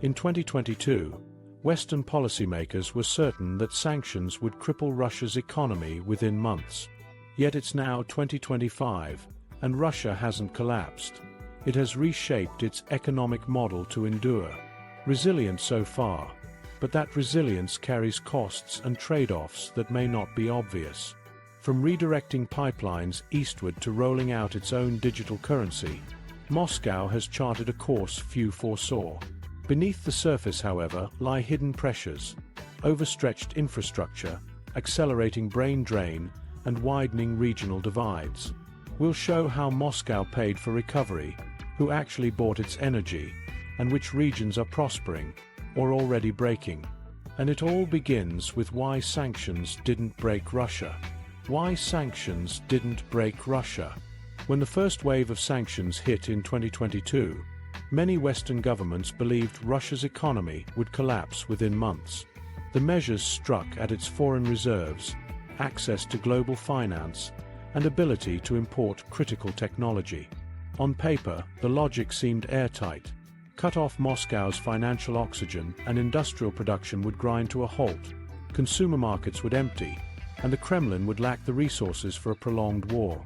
In 2022, Western policymakers were certain that sanctions would cripple Russia's economy within months. Yet it's now 2025, and Russia hasn't collapsed. It has reshaped its economic model to endure. Resilient so far, but that resilience carries costs and trade-offs that may not be obvious. From redirecting pipelines eastward to rolling out its own digital currency, Moscow has charted a course few foresaw. Beneath the surface, however, lie hidden pressures: overstretched infrastructure, accelerating brain drain, and widening regional divides. We'll show how Moscow paid for recovery, who actually bought its energy, and which regions are prospering, or already breaking. And it all begins with why sanctions didn't break Russia. Why sanctions didn't break Russia. When the first wave of sanctions hit in 2022, many Western governments believed Russia's economy would collapse within months. The measures struck at its foreign reserves, access to global finance, and ability to import critical technology. On paper, the logic seemed airtight. Cut off Moscow's financial oxygen and industrial production would grind to a halt, consumer markets would empty, and the Kremlin would lack the resources for a prolonged war.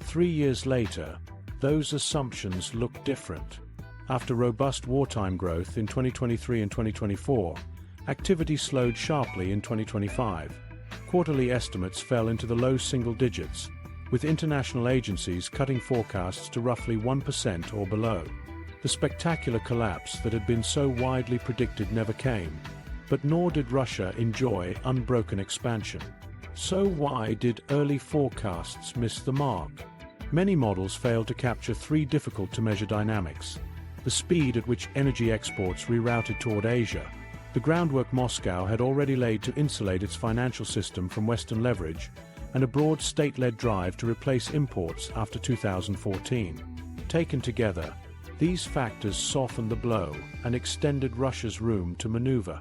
3 years later, those assumptions look different. After robust wartime growth in 2023 and 2024, activity slowed sharply in 2025. Quarterly estimates fell into the low single digits, with international agencies cutting forecasts to roughly 1% or below. The spectacular collapse that had been so widely predicted never came, but nor did Russia enjoy unbroken expansion. So why did early forecasts miss the mark? Many models failed to capture three difficult-to-measure dynamics: the speed at which energy exports rerouted toward Asia, the groundwork Moscow had already laid to insulate its financial system from Western leverage, and a broad state-led drive to replace imports after 2014. Taken together, these factors softened the blow and extended Russia's room to maneuver.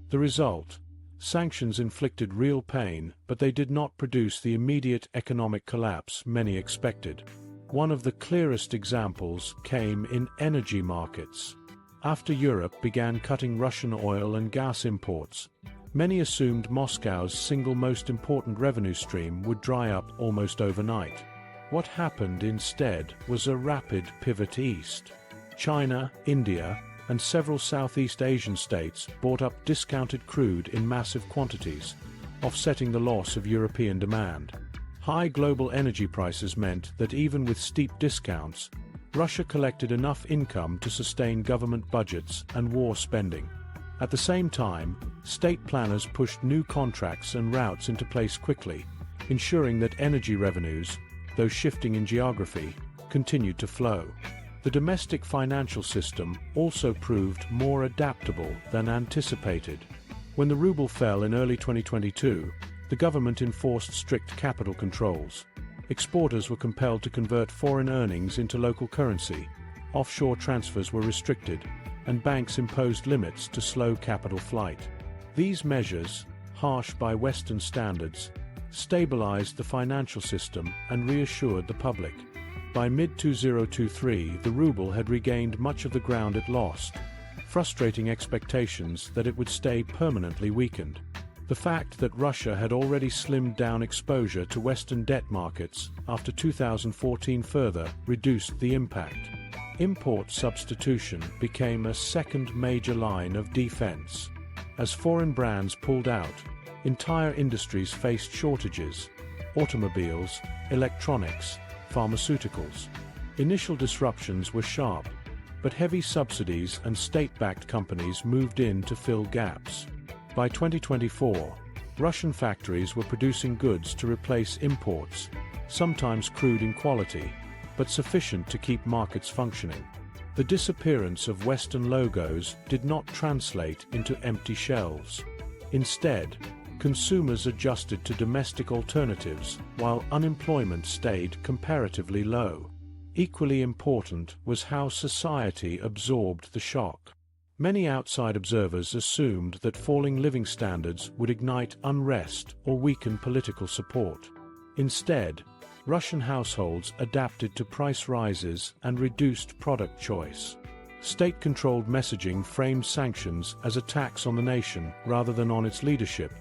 The result? Sanctions inflicted real pain, but they did not produce the immediate economic collapse many expected. One of the clearest examples came in energy markets. After Europe began cutting Russian oil and gas imports, many assumed Moscow's single most important revenue stream would dry up almost overnight. What happened instead was a rapid pivot east. China, India, and several Southeast Asian states bought up discounted crude in massive quantities, offsetting the loss of European demand. High global energy prices meant that even with steep discounts, Russia collected enough income to sustain government budgets and war spending. At the same time, state planners pushed new contracts and routes into place quickly, ensuring that energy revenues, though shifting in geography, continued to flow. The domestic financial system also proved more adaptable than anticipated. When the ruble fell in early 2022, the government enforced strict capital controls. Exporters were compelled to convert foreign earnings into local currency, offshore transfers were restricted, and banks imposed limits to slow capital flight. These measures, harsh by Western standards, stabilized the financial system and reassured the public. By mid-2023, the ruble had regained much of the ground it lost, frustrating expectations that it would stay permanently weakened. The fact that Russia had already slimmed down exposure to Western debt markets after 2014 further reduced the impact. Import substitution became a second major line of defense. As foreign brands pulled out, entire industries faced shortages: automobiles, electronics, pharmaceuticals. Initial disruptions were sharp, but heavy subsidies and state-backed companies moved in to fill gaps. By 2024, Russian factories were producing goods to replace imports, sometimes crude in quality, but sufficient to keep markets functioning. The disappearance of Western logos did not translate into empty shelves. Instead, consumers adjusted to domestic alternatives while unemployment stayed comparatively low. Equally important was how society absorbed the shock. Many outside observers assumed that falling living standards would ignite unrest or weaken political support. Instead, Russian households adapted to price rises and reduced product choice. State-controlled messaging framed sanctions as attacks on the nation rather than on its leadership,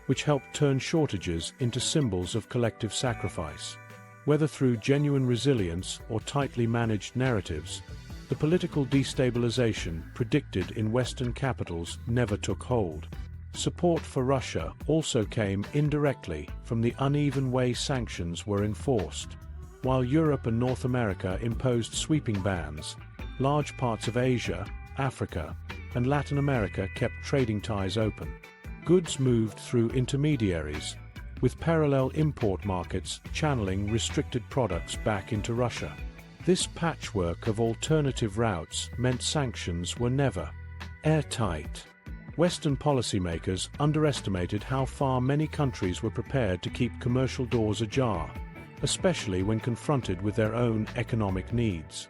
which helped turn shortages into symbols of collective sacrifice. Whether through genuine resilience or tightly managed narratives, the political destabilization predicted in Western capitals never took hold. Support for Russia also came indirectly from the uneven way sanctions were enforced. While Europe and North America imposed sweeping bans, large parts of Asia, Africa, and Latin America kept trading ties open. Goods moved through intermediaries, with parallel import markets channeling restricted products back into Russia. This patchwork of alternative routes meant sanctions were never airtight. Western policymakers underestimated how far many countries were prepared to keep commercial doors ajar, especially when confronted with their own economic needs.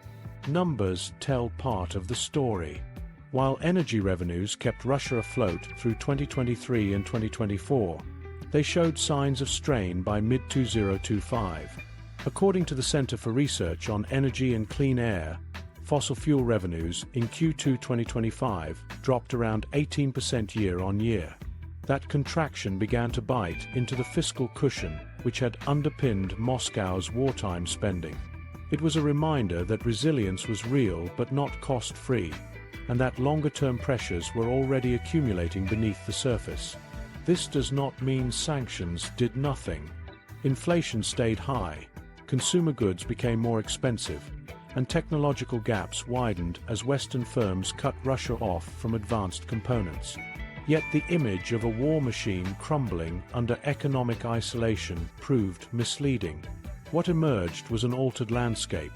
Numbers tell part of the story. While energy revenues kept Russia afloat through 2023 and 2024, they showed signs of strain by mid-2025. According to the Center for Research on Energy and Clean Air, fossil fuel revenues in Q2 2025 dropped around 18% year-on-year. That contraction began to bite into the fiscal cushion which had underpinned Moscow's wartime spending. It was a reminder that resilience was real but not cost-free, and that longer-term pressures were already accumulating beneath the surface. This does not mean sanctions did nothing. Inflation stayed high, consumer goods became more expensive, and technological gaps widened as Western firms cut Russia off from advanced components. Yet the image of a war machine crumbling under economic isolation proved misleading. What emerged was an altered landscape,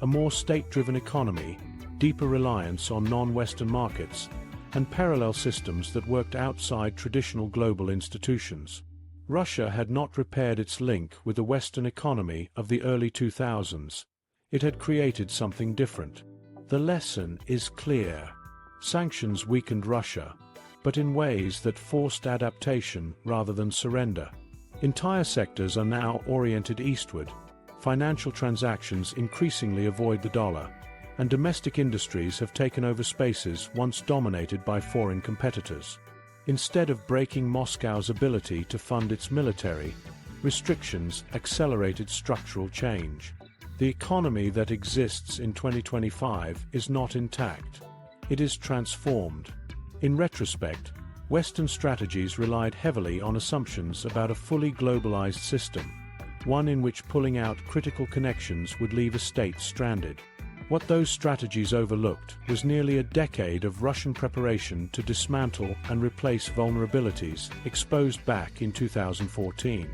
a more state-driven economy, deeper reliance on non-Western markets, and parallel systems that worked outside traditional global institutions. Russia had not repaired its link with the Western economy of the early 2000s. It had created something different. The lesson is clear. Sanctions weakened Russia, but in ways that forced adaptation rather than surrender. Entire sectors are now oriented eastward. Financial transactions increasingly avoid the dollar, and domestic industries have taken over spaces once dominated by foreign competitors. Instead of breaking Moscow's ability to fund its military, restrictions accelerated structural change. The economy that exists in 2025 is not intact. It is transformed. In retrospect, Western strategies relied heavily on assumptions about a fully globalized system, one in which pulling out critical connections would leave a state stranded. What those strategies overlooked was nearly a decade of Russian preparation to dismantle and replace vulnerabilities exposed back in 2014.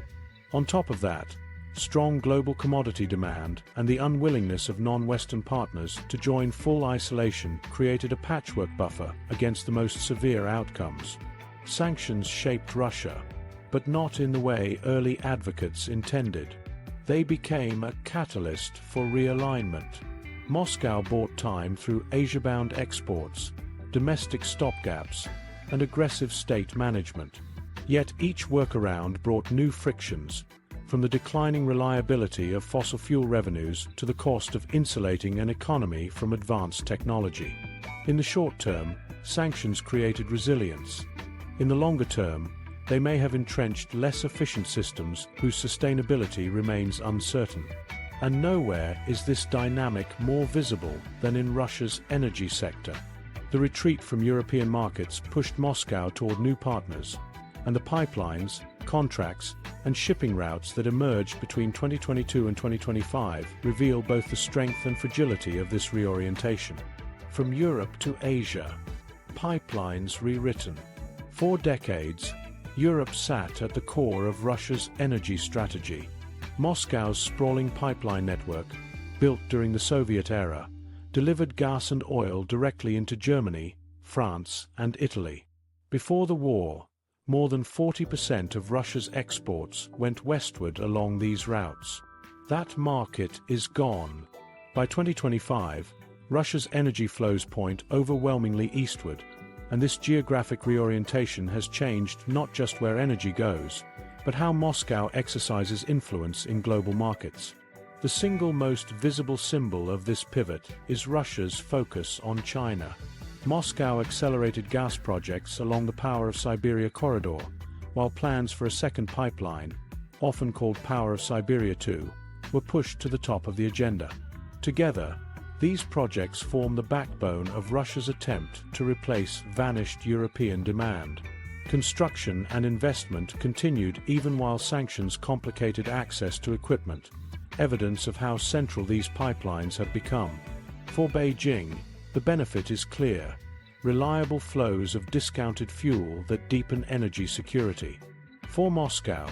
On top of that, strong global commodity demand and the unwillingness of non-Western partners to join full isolation created a patchwork buffer against the most severe outcomes. Sanctions shaped Russia, but not in the way early advocates intended. They became a catalyst for realignment. Moscow bought time through Asia-bound exports, domestic stopgaps, and aggressive state management. Yet each workaround brought new frictions, from the declining reliability of fossil fuel revenues to the cost of insulating an economy from advanced technology. In the short term, sanctions created resilience. In the longer term, they may have entrenched less efficient systems whose sustainability remains uncertain. And nowhere is this dynamic more visible than in Russia's energy sector. The retreat from European markets pushed Moscow toward new partners, and the pipelines, contracts, and shipping routes that emerged between 2022 and 2025 reveal both the strength and fragility of this reorientation. From Europe to Asia, pipelines rewritten. For decades, Europe sat at the core of Russia's energy strategy. Moscow's sprawling pipeline network, built during the Soviet era, delivered gas and oil directly into Germany, France, and Italy. Before the war, more than 40% of Russia's exports went westward along these routes. That market is gone. By 2025, Russia's energy flows point overwhelmingly eastward, and this geographic reorientation has changed not just where energy goes, but how Moscow exercises influence in global markets. The single most visible symbol of this pivot is Russia's focus on China. Moscow accelerated gas projects along the Power of Siberia corridor, while plans for a second pipeline, often called Power of Siberia 2, were pushed to the top of the agenda. Together, these projects form the backbone of Russia's attempt to replace vanished European demand. Construction and investment continued even while sanctions complicated access to equipment, evidence of how central these pipelines have become. For Beijing, the benefit is clear: reliable flows of discounted fuel that deepen energy security. For Moscow,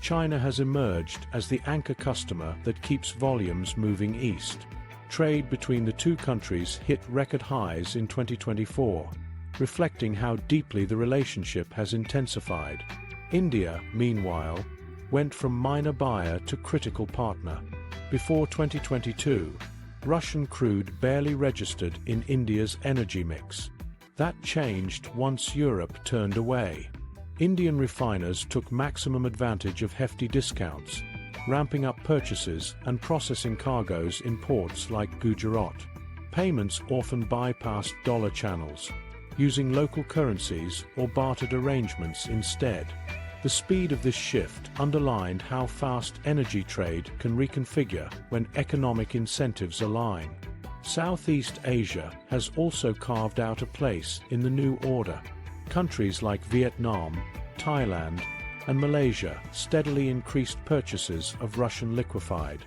China has emerged as the anchor customer that keeps volumes moving east. Trade between the two countries hit record highs in 2024, reflecting how deeply the relationship has intensified. India, meanwhile, went from minor buyer to critical partner. Before 2022, Russian crude barely registered in India's energy mix. That changed once Europe turned away. Indian refiners took maximum advantage of hefty discounts, ramping up purchases and processing cargoes in ports like Gujarat. Payments often bypassed dollar channels, using local currencies or bartered arrangements instead. The speed of this shift underlined how fast energy trade can reconfigure when economic incentives align. Southeast Asia has also carved out a place in the new order. Countries like Vietnam, Thailand, and Malaysia steadily increased purchases of Russian liquefied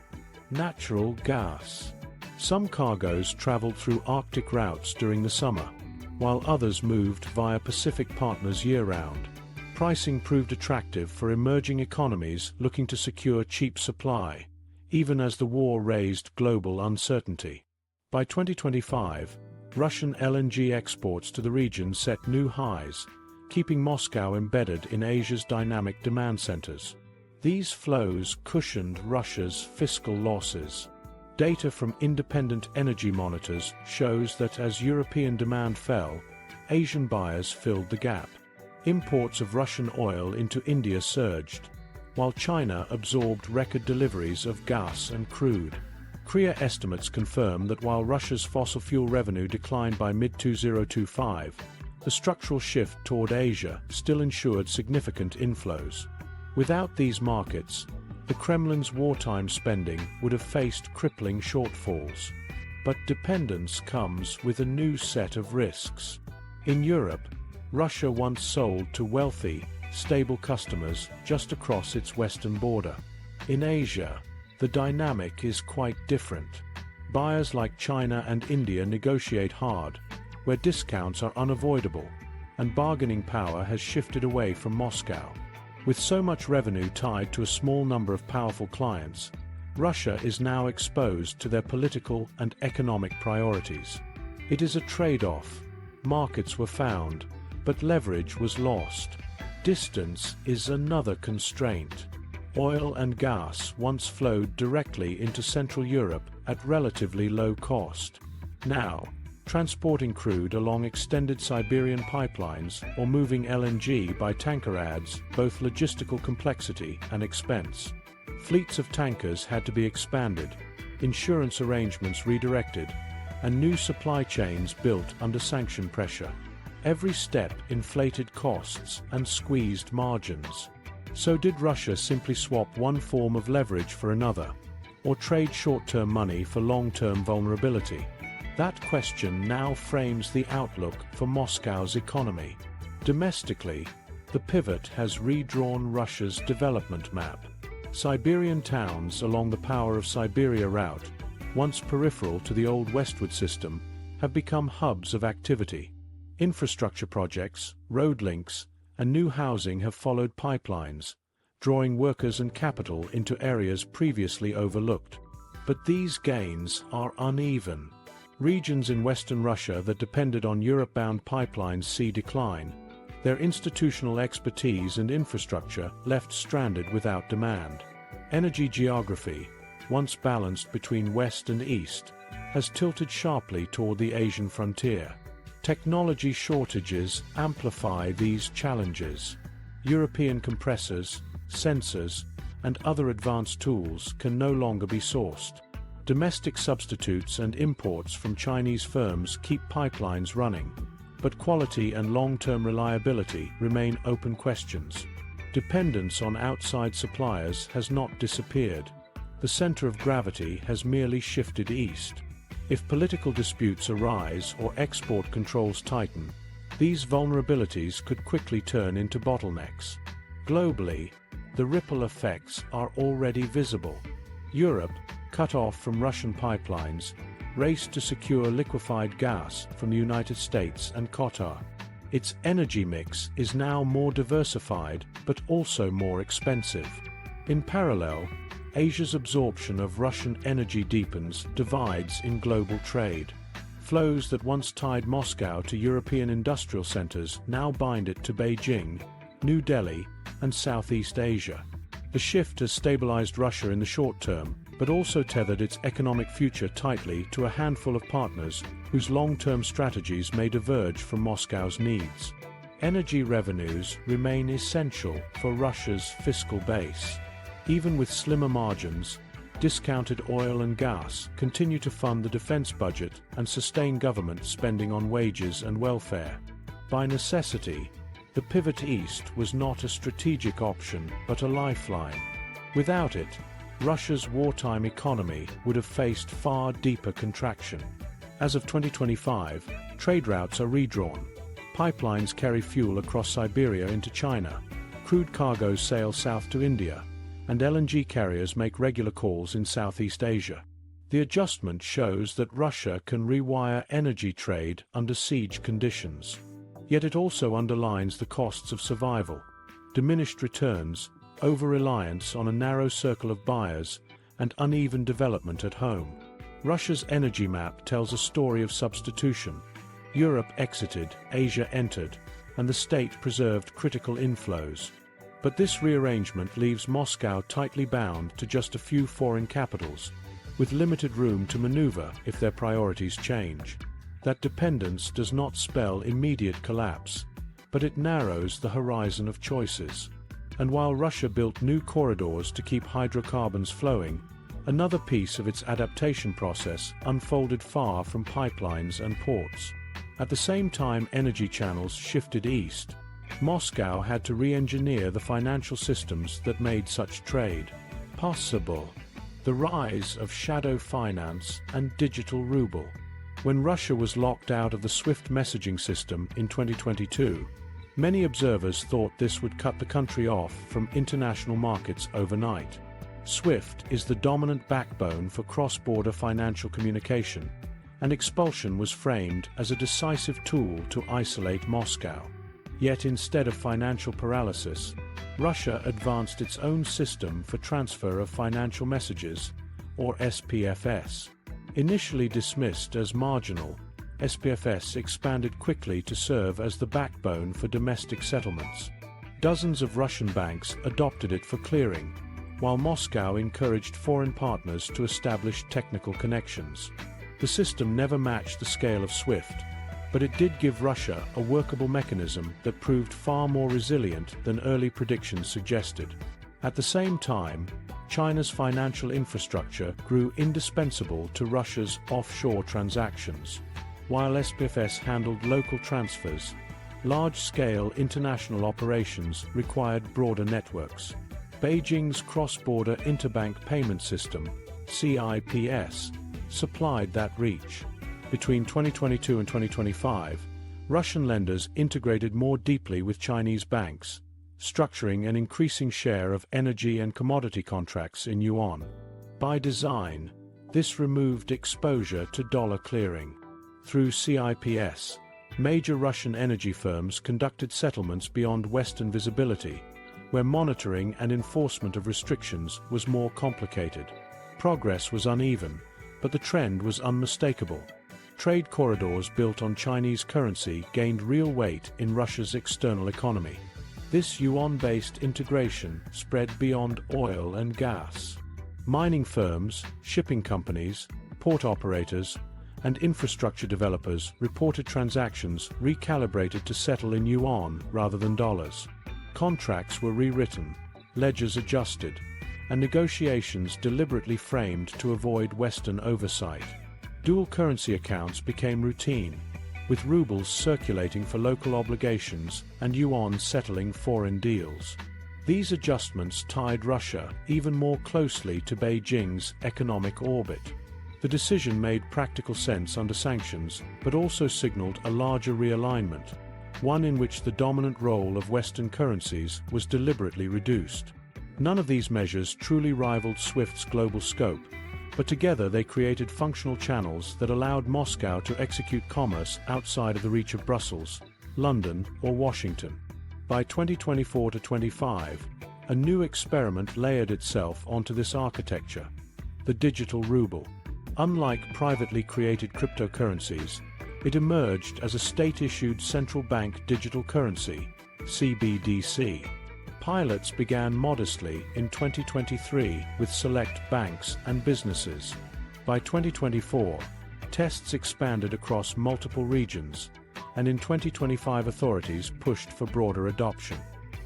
natural gas. Some cargoes traveled through Arctic routes during the summer, while others moved via Pacific partners year-round. Pricing proved attractive for emerging economies looking to secure cheap supply, even as the war raised global uncertainty. By 2025, Russian LNG exports to the region set new highs, keeping Moscow embedded in Asia's dynamic demand centers. These flows cushioned Russia's fiscal losses. Data from independent energy monitors shows that as European demand fell, Asian buyers filled the gap. Imports of Russian oil into India surged, while China absorbed record deliveries of gas and crude. Korea estimates confirm that while Russia's fossil fuel revenue declined by mid-2025, the structural shift toward Asia still ensured significant inflows. Without these markets, the Kremlin's wartime spending would have faced crippling shortfalls. But dependence comes with a new set of risks. In Europe, Russia once sold to wealthy, stable customers just across its western border. In Asia, the dynamic is quite different. Buyers like China and India negotiate hard, where discounts are unavoidable, and bargaining power has shifted away from Moscow. With so much revenue tied to a small number of powerful clients, Russia is now exposed to their political and economic priorities. It is a trade-off. Markets were found, but leverage was lost. Distance is another constraint. Oil and gas once flowed directly into Central Europe at relatively low cost. Now, transporting crude along extended Siberian pipelines or moving LNG by tanker adds both logistical complexity and expense. Fleets of tankers had to be expanded, insurance arrangements redirected, and new supply chains built under sanction pressure. Every step inflated costs and squeezed margins. So did Russia simply swap one form of leverage for another, or trade short-term money for long-term vulnerability? That question now frames the outlook for Moscow's economy. Domestically, the pivot has redrawn Russia's development map. Siberian towns along the Power of Siberia route, once peripheral to the old westward system, have become hubs of activity. Infrastructure projects, road links, and new housing have followed pipelines, drawing workers and capital into areas previously overlooked. But these gains are uneven. Regions in western Russia that depended on Europe-bound pipelines see decline, their institutional expertise and infrastructure left stranded without demand. Energy geography, once balanced between west and east, has tilted sharply toward the Asian frontier. Technology shortages amplify these challenges. European compressors, sensors, and other advanced tools can no longer be sourced. Domestic substitutes and imports from Chinese firms keep pipelines running, but quality and long-term reliability remain open questions. Dependence on outside suppliers has not disappeared. The center of gravity has merely shifted east. If political disputes arise or export controls tighten, these vulnerabilities could quickly turn into bottlenecks. Globally, the ripple effects are already visible. Europe, cut off from Russian pipelines, raced to secure liquefied gas from the United States and Qatar. Its energy mix is now more diversified but also more expensive. In parallel, Asia's absorption of Russian energy deepens divides in global trade. Flows that once tied Moscow to European industrial centers now bind it to Beijing, New Delhi, and Southeast Asia. The shift has stabilized Russia in the short term, but also tethered its economic future tightly to a handful of partners whose long-term strategies may diverge from Moscow's needs. Energy revenues remain essential for Russia's fiscal base. Even with slimmer margins, discounted oil and gas continue to fund the defense budget and sustain government spending on wages and welfare. By necessity, the pivot east was not a strategic option but a lifeline. Without it, Russia's wartime economy would have faced far deeper contraction. As of 2025, trade routes are redrawn. Pipelines carry fuel across Siberia into China, crude cargoes sail south to India, and LNG carriers make regular calls in Southeast Asia. The adjustment shows that Russia can rewire energy trade under siege conditions. Yet it also underlines the costs of survival, diminished returns, over-reliance on a narrow circle of buyers, and uneven development at home. Russia's energy map tells a story of substitution. Europe exited, Asia entered, and the state preserved critical inflows. But this rearrangement leaves Moscow tightly bound to just a few foreign capitals, with limited room to maneuver if their priorities change. That dependence does not spell immediate collapse, but it narrows the horizon of choices. And while Russia built new corridors to keep hydrocarbons flowing, another piece of its adaptation process unfolded far from pipelines and ports. At the same time energy channels shifted east, Moscow had to re-engineer the financial systems that made such trade possible. The rise of shadow finance and digital ruble. When Russia was locked out of the SWIFT messaging system in 2022, many observers thought this would cut the country off from international markets overnight. SWIFT is the dominant backbone for cross-border financial communication, and expulsion was framed as a decisive tool to isolate Moscow. Yet instead of financial paralysis, Russia advanced its own system for transfer of financial messages, or SPFS. Initially dismissed as marginal, SPFS expanded quickly to serve as the backbone for domestic settlements. Dozens of Russian banks adopted it for clearing, while Moscow encouraged foreign partners to establish technical connections. The system never matched the scale of SWIFT, but it did give Russia a workable mechanism that proved far more resilient than early predictions suggested. At the same time, China's financial infrastructure grew indispensable to Russia's offshore transactions. While SPFS handled local transfers, large-scale international operations required broader networks. Beijing's cross-border interbank payment system, CIPS, supplied that reach. Between 2022 and 2025, Russian lenders integrated more deeply with Chinese banks, structuring an increasing share of energy and commodity contracts in Yuan. By design, this removed exposure to dollar clearing. Through CIPS, major Russian energy firms conducted settlements beyond Western visibility, where monitoring and enforcement of restrictions was more complicated. Progress was uneven, but the trend was unmistakable. Trade corridors built on Chinese currency gained real weight in Russia's external economy. This yuan-based integration spread beyond oil and gas. Mining firms, shipping companies, port operators, and infrastructure developers reported transactions recalibrated to settle in yuan rather than dollars. Contracts were rewritten, ledgers adjusted, and negotiations deliberately framed to avoid Western oversight. Dual currency accounts became routine, with rubles circulating for local obligations and yuan settling foreign deals. These adjustments tied Russia even more closely to Beijing's economic orbit. The decision made practical sense under sanctions, but also signaled a larger realignment, one in which the dominant role of Western currencies was deliberately reduced. None of these measures truly rivaled SWIFT's global scope, but together they created functional channels that allowed Moscow to execute commerce outside of the reach of Brussels, London, or Washington. By 2024-25, a new experiment layered itself onto this architecture: the digital ruble. Unlike privately created cryptocurrencies, it emerged as a state-issued central bank digital currency, CBDC. Pilots began modestly in 2023 with select banks and businesses. By 2024, tests expanded across multiple regions, and in 2025 authorities pushed for broader adoption.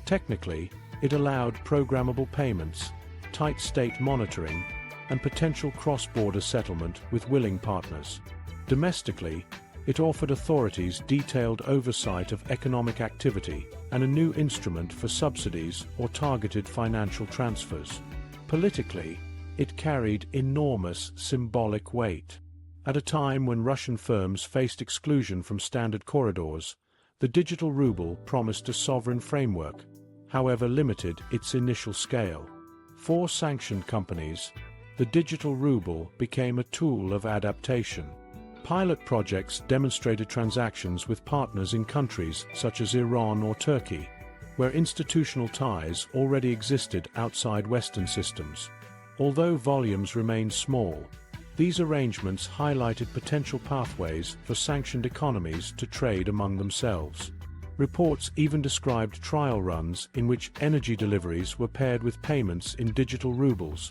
Technically, it allowed programmable payments, tight state monitoring, and potential cross-border settlement with willing partners. Domestically, it offered authorities detailed oversight of economic activity and a new instrument for subsidies or targeted financial transfers. Politically, it carried enormous symbolic weight. At a time when Russian firms faced exclusion from standard corridors, the digital ruble promised a sovereign framework, however limited its initial scale. For sanctioned companies, the digital ruble became a tool of adaptation. Pilot projects demonstrated transactions with partners in countries such as Iran or Turkey, where institutional ties already existed outside Western systems. Although volumes remained small, these arrangements highlighted potential pathways for sanctioned economies to trade among themselves. Reports even described trial runs in which energy deliveries were paired with payments in digital rubles,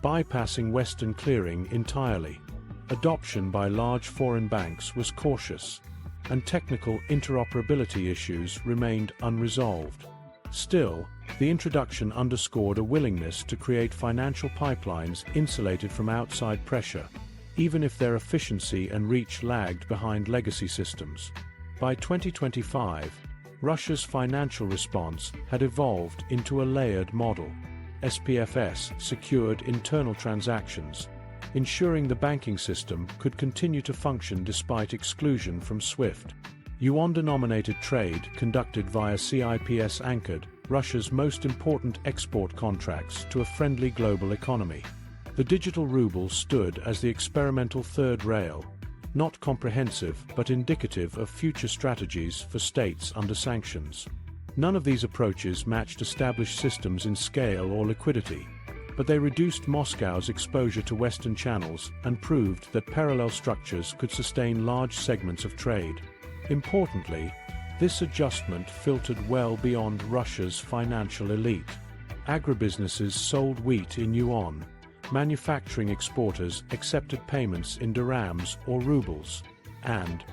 bypassing Western clearing entirely. Adoption by large foreign banks was cautious, and technical interoperability issues remained unresolved. Still, the introduction underscored a willingness to create financial pipelines insulated from outside pressure, even if their efficiency and reach lagged behind legacy systems. By 2025, Russia's financial response had evolved into a layered model. SPFS secured internal transactions, ensuring the banking system could continue to function despite exclusion from SWIFT. Yuan-denominated trade conducted via CIPS anchored Russia's most important export contracts to a friendly global economy. The digital ruble stood as the experimental third rail, not comprehensive but indicative of future strategies for states under sanctions. None of these approaches matched established systems in scale or liquidity, but they reduced Moscow's exposure to Western channels and proved that parallel structures could sustain large segments of trade. Importantly, this adjustment filtered well beyond Russia's financial elite. Agribusinesses sold wheat in yuan, manufacturing exporters accepted payments in dirhams or rubles, and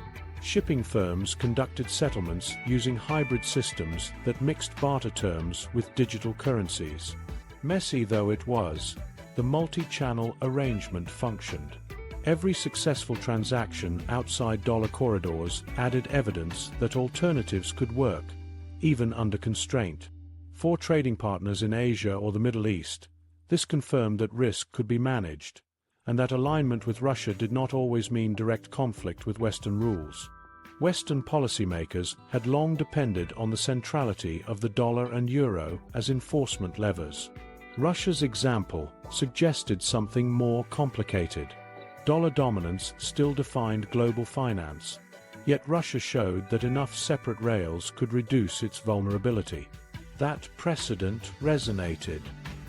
shipping firms conducted settlements using hybrid systems that mixed barter terms with digital currencies. Messy though it was, the multi-channel arrangement functioned. Every successful transaction outside dollar corridors added evidence that alternatives could work, even under constraint. For trading partners in Asia or the Middle East, this confirmed that risk could be managed, and that alignment with Russia did not always mean direct conflict with Western rules. Western policymakers had long depended on the centrality of the dollar and euro as enforcement levers. Russia's example suggested something more complicated. Dollar dominance still defined global finance, yet Russia showed that enough separate rails could reduce its vulnerability. That precedent resonated.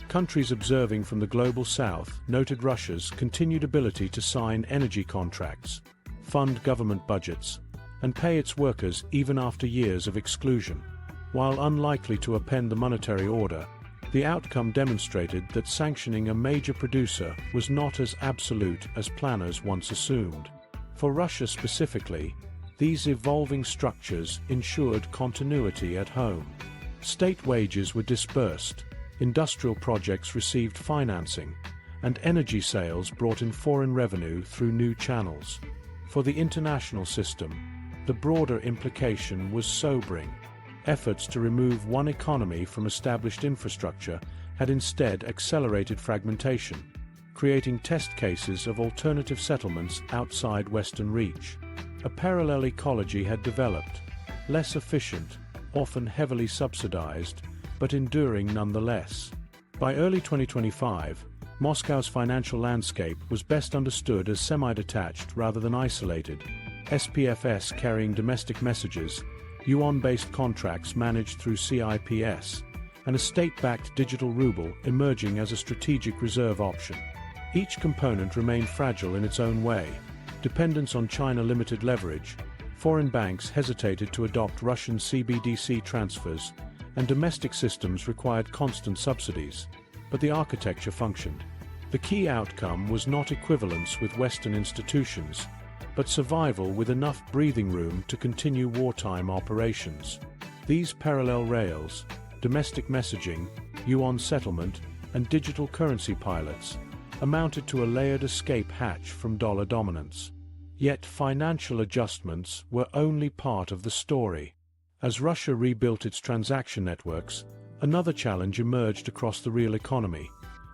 Countries observing from the global south noted Russia's continued ability to sign energy contracts, fund government budgets, and pay its workers even after years of exclusion. While unlikely to upend the monetary order, the outcome demonstrated that sanctioning a major producer was not as absolute as planners once assumed. For Russia specifically, these evolving structures ensured continuity at home. State wages were dispersed, industrial projects received financing, and energy sales brought in foreign revenue through new channels. For the international system, the broader implication was sobering. Efforts to remove one economy from established infrastructure had instead accelerated fragmentation, creating test cases of alternative settlements outside Western reach. A parallel ecology had developed, less efficient, often heavily subsidized, but enduring nonetheless. By early 2025, Moscow's financial landscape was best understood as semi-detached rather than isolated. SPFS carrying domestic messages, Yuan-based contracts managed through CIPS, and a state-backed digital ruble emerging as a strategic reserve option. Each component remained fragile in its own way. Dependence on China limited leverage, foreign banks hesitated to adopt Russian CBDC transfers, and domestic systems required constant subsidies. But the architecture functioned. The key outcome was not equivalence with Western institutions, but survival with enough breathing room to continue wartime operations. These parallel rails, domestic messaging, yuan settlement, and digital currency pilots, amounted to a layered escape hatch from dollar dominance. Yet financial adjustments were only part of the story. As Russia rebuilt its transaction networks, another challenge emerged across the real economy.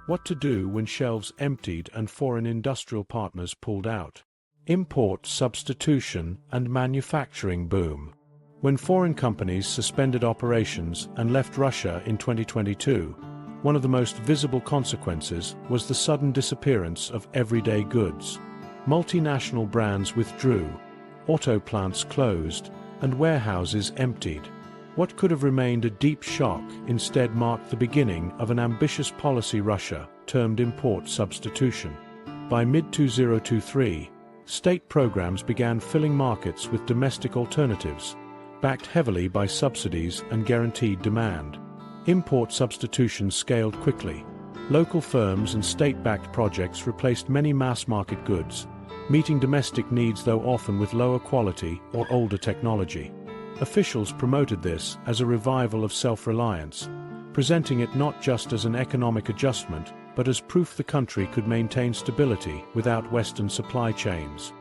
What to do when shelves emptied and foreign industrial partners pulled out? Import substitution and manufacturing boom. When foreign companies suspended operations and left Russia in 2022, one of the most visible consequences was the sudden disappearance of everyday goods. Multinational brands withdrew, auto plants closed, and warehouses emptied. What could have remained a deep shock instead marked the beginning of an ambitious policy Russia termed import substitution. By mid-2023, state programs began filling markets with domestic alternatives, backed heavily by subsidies and guaranteed demand. Import substitution scaled quickly. Local firms and state-backed projects replaced many mass-market goods, meeting domestic needs though often with lower quality or older technology. Officials promoted this as a revival of self-reliance, presenting it not just as an economic adjustment, but as proof the country could maintain stability without Western supply chains.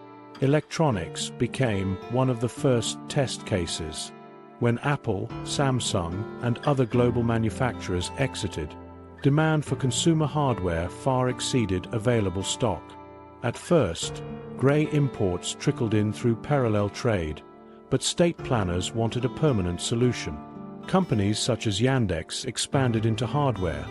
Electronics became one of the first test cases. When Apple, Samsung, and other global manufacturers exited, demand for consumer hardware far exceeded available stock. At first, grey imports trickled in through parallel trade, but state planners wanted a permanent solution. Companies such as Yandex expanded into hardware,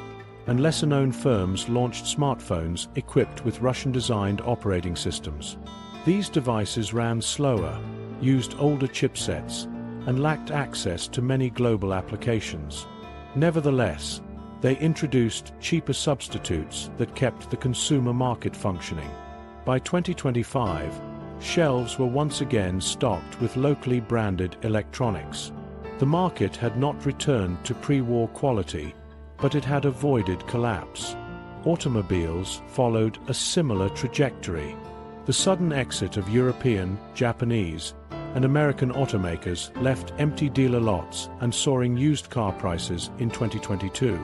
and lesser-known firms launched smartphones equipped with Russian-designed operating systems. These devices ran slower, used older chipsets, and lacked access to many global applications. Nevertheless, they introduced cheaper substitutes that kept the consumer market functioning. By 2025, shelves were once again stocked with locally branded electronics. The market had not returned to pre-war quality, but it had avoided collapse. Automobiles followed a similar trajectory. The sudden exit of European, Japanese, and American automakers left empty dealer lots and soaring used car prices in 2022.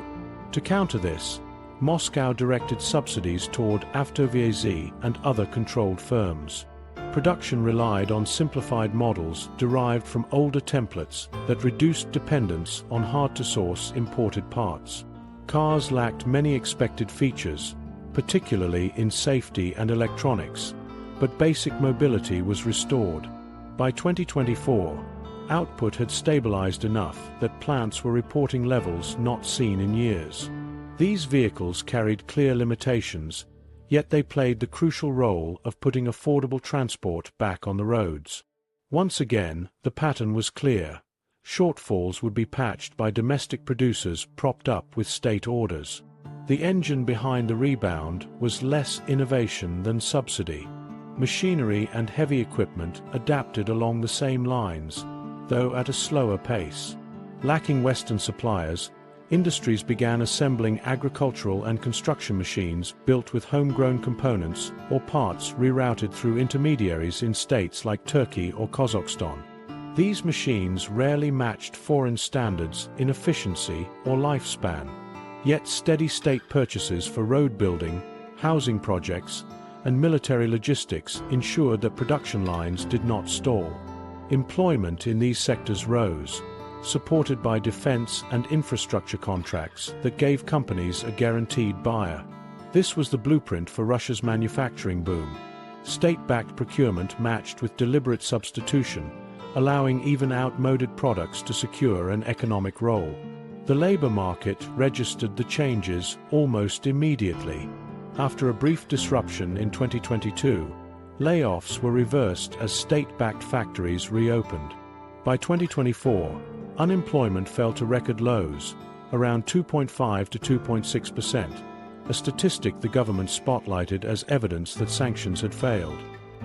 To counter this, Moscow directed subsidies toward Avtoviezy and other controlled firms. Production relied on simplified models derived from older templates that reduced dependence on hard-to-source imported parts. Cars lacked many expected features, particularly in safety and electronics, but basic mobility was restored. By 2024, output had stabilized enough that plants were reporting levels not seen in years. These vehicles carried clear limitations, yet they played the crucial role of putting affordable transport back on the roads. Once again, the pattern was clear. Shortfalls would be patched by domestic producers propped up with state orders. The engine behind the rebound was less innovation than subsidy. Machinery and heavy equipment adapted along the same lines, though at a slower pace. Lacking Western suppliers, industries began assembling agricultural and construction machines built with homegrown components or parts rerouted through intermediaries in states like Turkey or Kazakhstan. These machines rarely matched foreign standards in efficiency or lifespan. Yet steady state purchases for road building, housing projects, and military logistics ensured that production lines did not stall. Employment in these sectors rose, supported by defense and infrastructure contracts that gave companies a guaranteed buyer. This was the blueprint for Russia's manufacturing boom. State-backed procurement matched with deliberate substitution, allowing even outmoded products to secure an economic role. The labor market registered the changes almost immediately. After a brief disruption in 2022, layoffs were reversed as state-backed factories reopened. By 2024, unemployment fell to record lows, around 2.5 to 2.6%, a statistic the government spotlighted as evidence that sanctions had failed.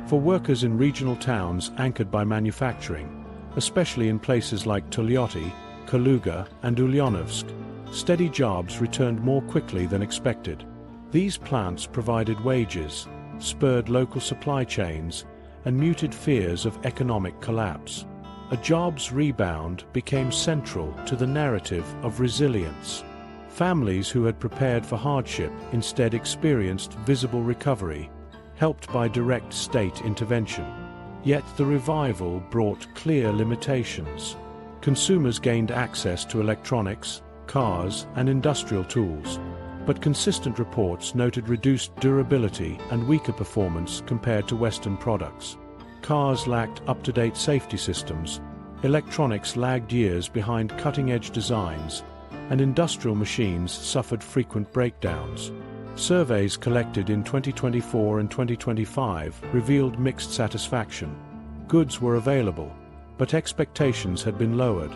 For workers in regional towns anchored by manufacturing, especially in places like Tuluy, Kaluga, and Ulyanovsk, steady jobs returned more quickly than expected. These plants provided wages, spurred local supply chains, and muted fears of economic collapse. A jobs rebound became central to the narrative of resilience. Families who had prepared for hardship instead experienced visible recovery, helped by direct state intervention. Yet the revival brought clear limitations. Consumers gained access to electronics, cars, and industrial tools, but consistent reports noted reduced durability and weaker performance compared to Western products. Cars lacked up-to-date safety systems, electronics lagged years behind cutting-edge designs, and industrial machines suffered frequent breakdowns. Surveys collected in 2024 and 2025 revealed mixed satisfaction. Goods were available, but expectations had been lowered.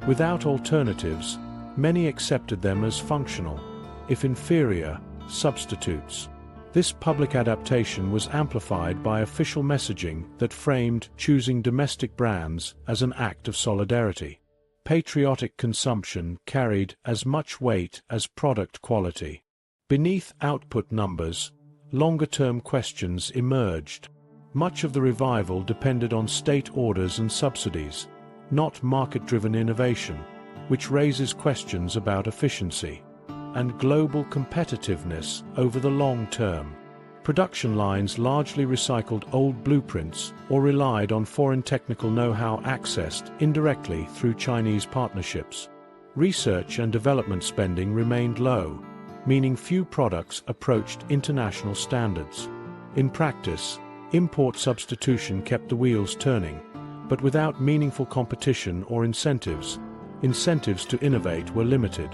Without alternatives, many accepted them as functional, if inferior, substitutes. This public adaptation was amplified by official messaging that framed choosing domestic brands as an act of solidarity. Patriotic consumption carried as much weight as product quality. Beneath output numbers, longer-term questions emerged. Much of the revival depended on state orders and subsidies, not market-driven innovation, which raises questions about efficiency and global competitiveness over the long term. Production lines largely recycled old blueprints or relied on foreign technical know-how accessed indirectly through Chinese partnerships. Research and development spending remained low, meaning few products approached international standards. In practice, import substitution kept the wheels turning, but without meaningful competition or incentives to innovate were limited.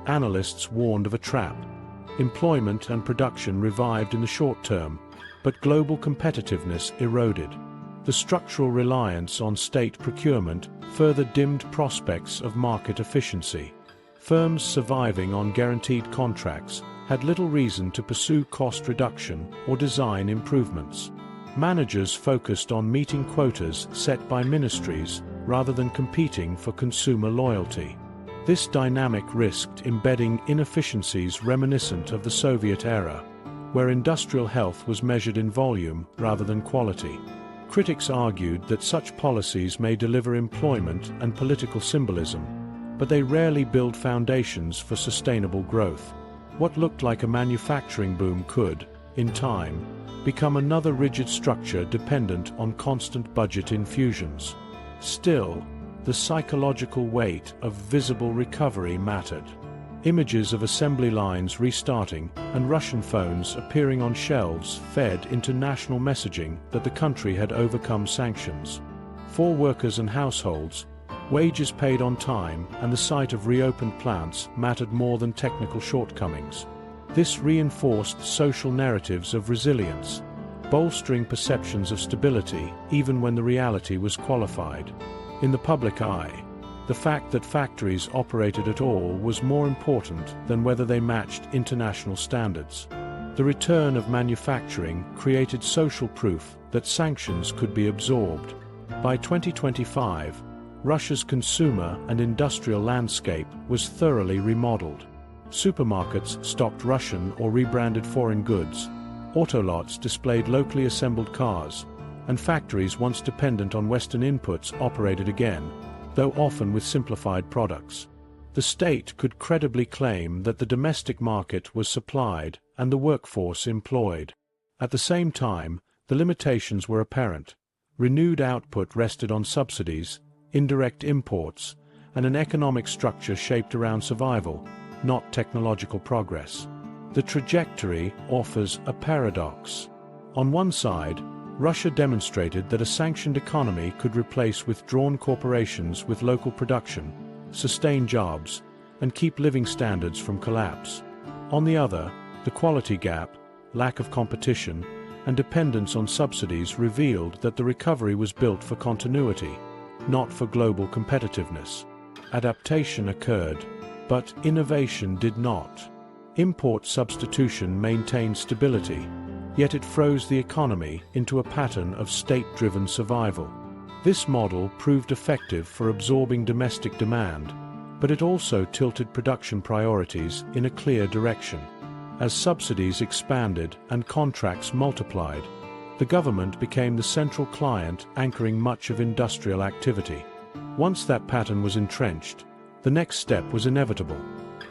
Analysts warned of a trap. Employment and production revived in the short term, but global competitiveness eroded. The structural reliance on state procurement further dimmed prospects of market efficiency. Firms surviving on guaranteed contracts had little reason to pursue cost reduction or design improvements. Managers focused on meeting quotas set by ministries rather than competing for consumer loyalty. This dynamic risked embedding inefficiencies reminiscent of the Soviet era, where industrial health was measured in volume rather than quality. Critics argued that such policies may deliver employment and political symbolism, but they rarely build foundations for sustainable growth. What looked like a manufacturing boom could, in time, become another rigid structure dependent on constant budget infusions. Still, the psychological weight of visible recovery mattered. Images of assembly lines restarting and Russian phones appearing on shelves fed into national messaging that the country had overcome sanctions. For workers and households, wages paid on time and the sight of reopened plants mattered more than technical shortcomings. This reinforced social narratives of resilience, bolstering perceptions of stability even when the reality was qualified. In the public eye, the fact that factories operated at all was more important than whether they matched international standards. The return of manufacturing created social proof that sanctions could be absorbed. By 2025, Russia's consumer and industrial landscape was thoroughly remodeled. Supermarkets stocked Russian or rebranded foreign goods, autolots displayed locally assembled cars, and factories once dependent on Western inputs operated again, though often with simplified products. the state could credibly claim that the domestic market was supplied and the workforce employed. At the same time, the limitations were apparent. Renewed output rested on subsidies, indirect imports, and an economic structure shaped around survival, not technological progress. The trajectory offers a paradox. On one side, Russia demonstrated that a sanctioned economy could replace withdrawn corporations with local production, sustain jobs, and keep living standards from collapse. On the other, the quality gap, lack of competition, and dependence on subsidies revealed that the recovery was built for continuity, not for global competitiveness. Adaptation occurred, but innovation did not. Import substitution maintained stability, yet it froze the economy into a pattern of state-driven survival. This model proved effective for absorbing domestic demand, but it also tilted production priorities in a clear direction. As subsidies expanded and contracts multiplied, the government became the central client anchoring much of industrial activity. Once that pattern was entrenched, the next step was inevitable.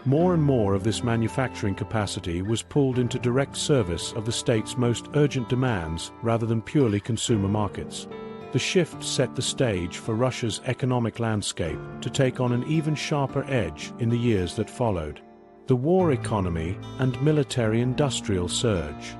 More and more of this manufacturing capacity was pulled into direct service of the state's most urgent demands rather than purely consumer markets. The shift set the stage for Russia's economic landscape to take on an even sharper edge in the years that followed. The war economy and military-industrial surge.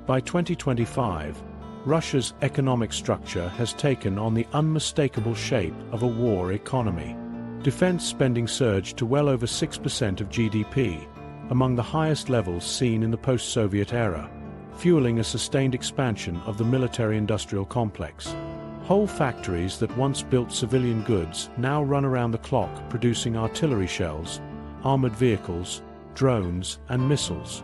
By 2025, Russia's economic structure has taken on the unmistakable shape of a war economy. Defense spending surged to well over 6% of GDP, among the highest levels seen in the post-Soviet era, fueling a sustained expansion of the military-industrial complex. Whole factories that once built civilian goods now run around the clock producing artillery shells, armored vehicles, drones, and missiles.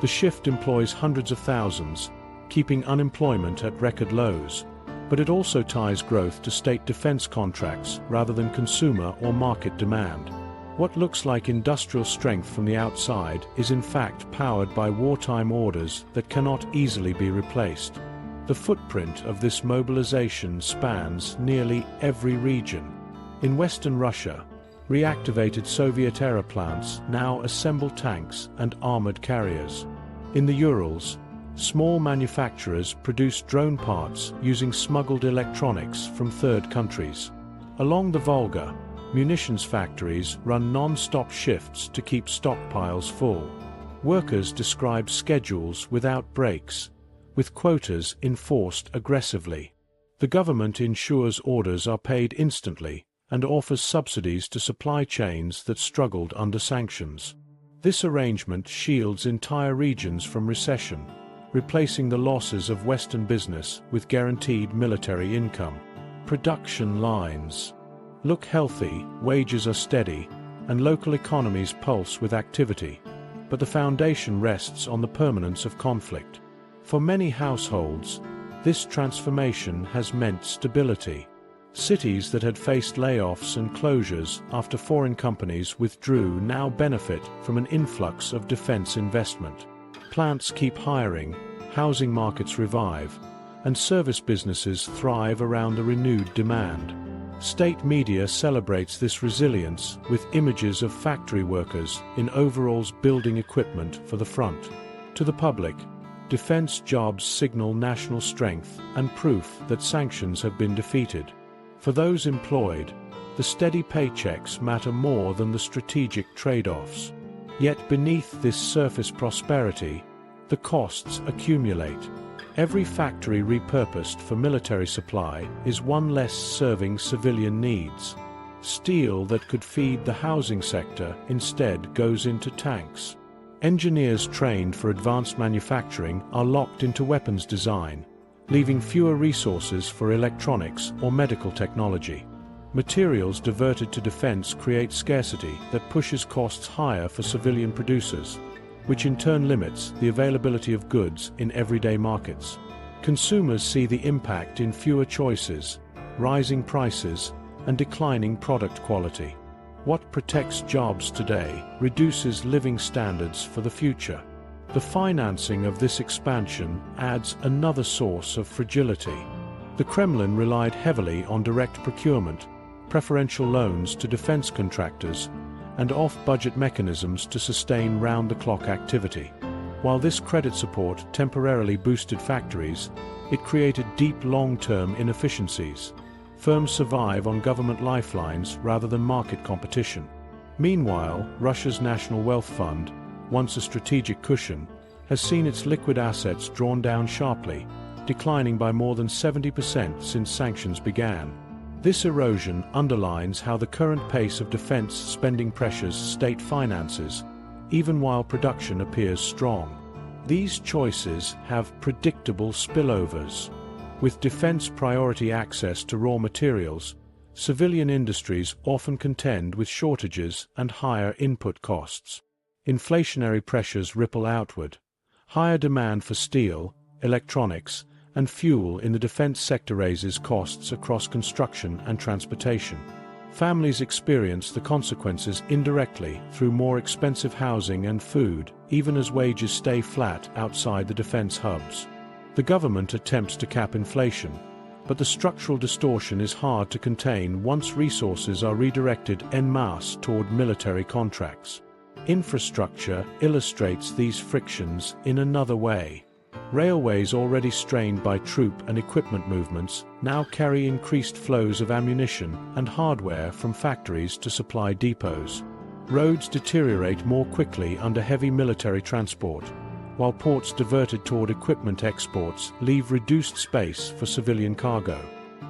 The shift employs hundreds of thousands, keeping unemployment at record lows, but it also ties growth to state defense contracts rather than consumer or market demand. What looks like industrial strength from the outside is in fact powered by wartime orders that cannot easily be replaced. The footprint of this mobilization spans nearly every region. In Western Russia, reactivated Soviet-era plants now assemble tanks and armored carriers. In the Urals, small manufacturers produce drone parts using smuggled electronics from third countries. Along the Volga, munitions factories run non-stop shifts to keep stockpiles full. Workers describe schedules without breaks, with quotas enforced aggressively. The government ensures orders are paid instantly and offers subsidies to supply chains that struggled under sanctions. This arrangement shields entire regions from recession, replacing the losses of Western business with guaranteed military income. Production lines look healthy, wages are steady, and local economies pulse with activity, but the foundation rests on the permanence of conflict. For many households, this transformation has meant stability. Cities that had faced layoffs and closures after foreign companies withdrew now benefit from an influx of defense investment. Plants keep hiring, housing markets revive, and service businesses thrive around the renewed demand. State media celebrates this resilience with images of factory workers in overalls building equipment for the front. To the public, defense jobs signal national strength and proof that sanctions have been defeated. For those employed, the steady paychecks matter more than the strategic trade-offs. Yet beneath this surface prosperity, the costs accumulate. Every factory repurposed for military supply is one less serving civilian needs. Steel that could feed the housing sector instead goes into tanks. Engineers trained for advanced manufacturing are locked into weapons design, leaving fewer resources for electronics or medical technology. Materials diverted to defense create scarcity that pushes costs higher for civilian producers, which in turn limits the availability of goods in everyday markets. Consumers see the impact in fewer choices, rising prices, and declining product quality. What protects jobs today reduces living standards for the future. The financing of this expansion adds another source of fragility. The Kremlin relied heavily on direct procurement, preferential loans to defense contractors, and off-budget mechanisms to sustain round-the-clock activity. While this credit support temporarily boosted factories, it created deep long-term inefficiencies. Firms survive on government lifelines rather than market competition. Meanwhile, Russia's National Wealth Fund, once a strategic cushion, has seen its liquid assets drawn down sharply, declining by more than 70% since sanctions began. This erosion underlines how the current pace of defense spending pressures state finances, even while production appears strong. These choices have predictable spillovers. With defense priority access to raw materials, civilian industries often contend with shortages and higher input costs. Inflationary pressures ripple outward. Higher demand for steel, electronics, and fuel in the defense sector raises costs across construction and transportation. Families experience the consequences indirectly through more expensive housing and food, even as wages stay flat outside the defense hubs. The government attempts to cap inflation, but the structural distortion is hard to contain once resources are redirected en masse toward military contracts. Infrastructure illustrates these frictions in another way. Railways, already strained by troop and equipment movements, now carry increased flows of ammunition and hardware from factories to supply depots. Roads deteriorate more quickly under heavy military transport, while ports diverted toward equipment exports leave reduced space for civilian cargo.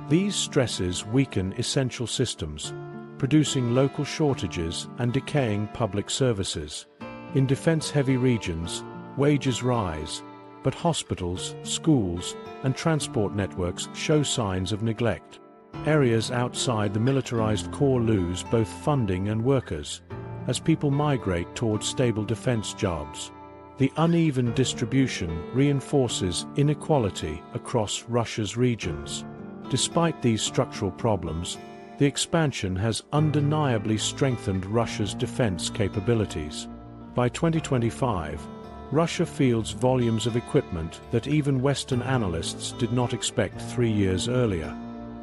These stresses weaken essential systems, producing local shortages and decaying public services. In defense-heavy regions, wages rise, but hospitals, schools, and transport networks show signs of neglect. Areas outside the militarized core lose both funding and workers, as people migrate toward stable defense jobs. The uneven distribution reinforces inequality across Russia's regions. Despite these structural problems, the expansion has undeniably strengthened Russia's defense capabilities. By 2025, Russia fields volumes of equipment that even Western analysts did not expect 3 years earlier.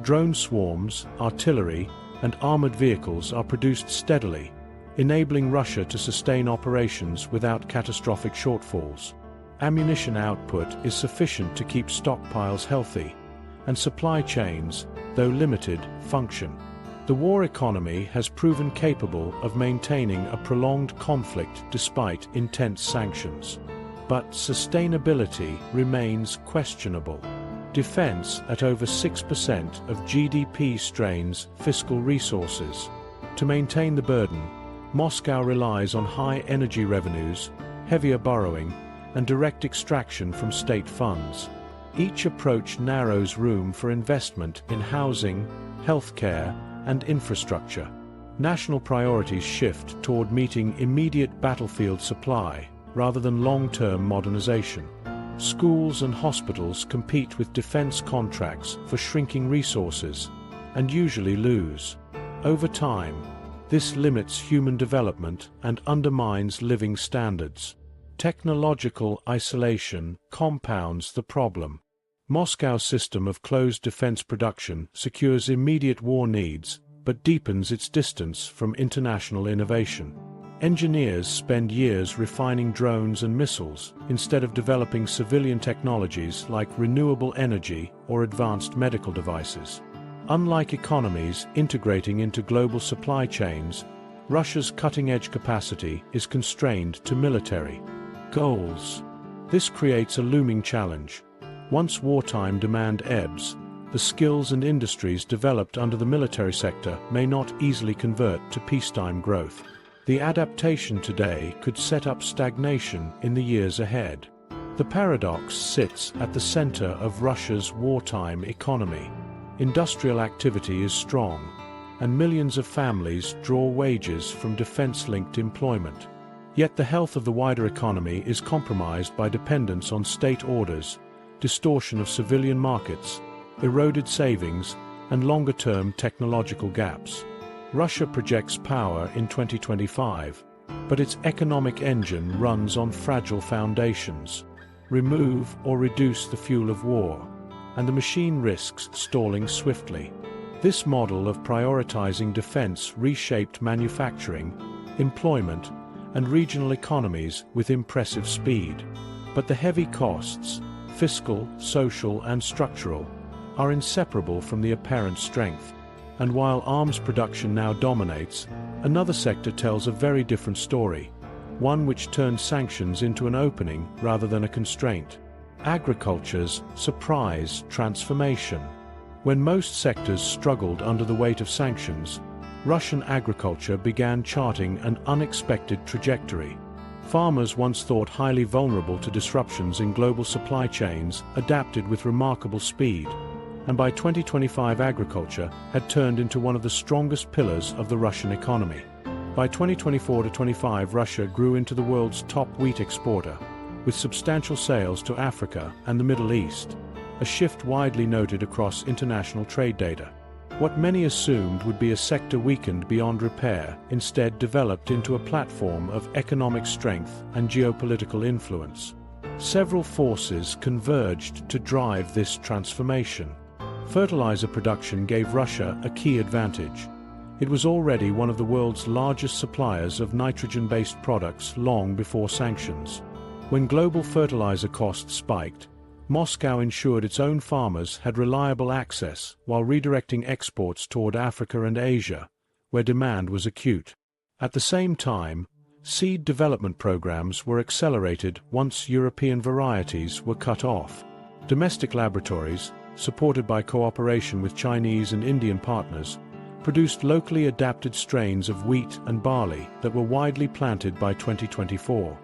Drone swarms, artillery, and armored vehicles are produced steadily, enabling Russia to sustain operations without catastrophic shortfalls. Ammunition output is sufficient to keep stockpiles healthy, and supply chains, though limited, function. The war economy has proven capable of maintaining a prolonged conflict despite intense sanctions. But sustainability remains questionable. Defense at over 6% of GDP strains fiscal resources. To maintain the burden, Moscow relies on high energy revenues, heavier borrowing, and direct extraction from state funds. Each approach narrows room for investment in housing, healthcare, and infrastructure. National priorities shift toward meeting immediate battlefield supply, rather than long-term modernization. Schools and hospitals compete with defense contracts for shrinking resources, and usually lose. Over time, this limits human development and undermines living standards. Technological isolation compounds the problem. Moscow's system of closed defense production secures immediate war needs, but deepens its distance from international innovation. Engineers spend years refining drones and missiles instead of developing civilian technologies like renewable energy or advanced medical devices. Unlike economies integrating into global supply chains, Russia's cutting-edge capacity is constrained to military goals. This creates a looming challenge. Once wartime demand ebbs, the skills and industries developed under the military sector may not easily convert to peacetime growth. The adaptation today could set up stagnation in the years ahead. The paradox sits at the center of Russia's wartime economy. Industrial activity is strong, and millions of families draw wages from defense-linked employment. Yet the health of the wider economy is compromised by dependence on state orders, distortion of civilian markets, eroded savings, and longer-term technological gaps. Russia projects power in 2025, but its economic engine runs on fragile foundations. Remove or reduce the fuel of war, and the machine risks stalling swiftly. This model of prioritizing defense reshaped manufacturing, employment, and regional economies with impressive speed. But the heavy costs, fiscal, social, and structural, are inseparable from the apparent strength. And while arms production now dominates, another sector tells a very different story, one which turns sanctions into an opening rather than a constraint. Agriculture's surprise transformation. When most sectors struggled under the weight of sanctions, Russian agriculture began charting an unexpected trajectory. Farmers once thought highly vulnerable to disruptions in global supply chains adapted with remarkable speed, and by 2025 agriculture had turned into one of the strongest pillars of the Russian economy. By 2024-25 Russia grew into the world's top wheat exporter, with substantial sales to Africa and the Middle East, a shift widely noted across international trade data. What many assumed would be a sector weakened beyond repair instead developed into a platform of economic strength and geopolitical influence. Several forces converged to drive this transformation. Fertilizer production gave Russia a key advantage. It was already one of the world's largest suppliers of nitrogen-based products long before sanctions. When global fertilizer costs spiked, Moscow ensured its own farmers had reliable access while redirecting exports toward Africa and Asia, where demand was acute. At the same time, seed development programs were accelerated once European varieties were cut off. Domestic laboratories, supported by cooperation with Chinese and Indian partners, produced locally adapted strains of wheat and barley that were widely planted by 2024.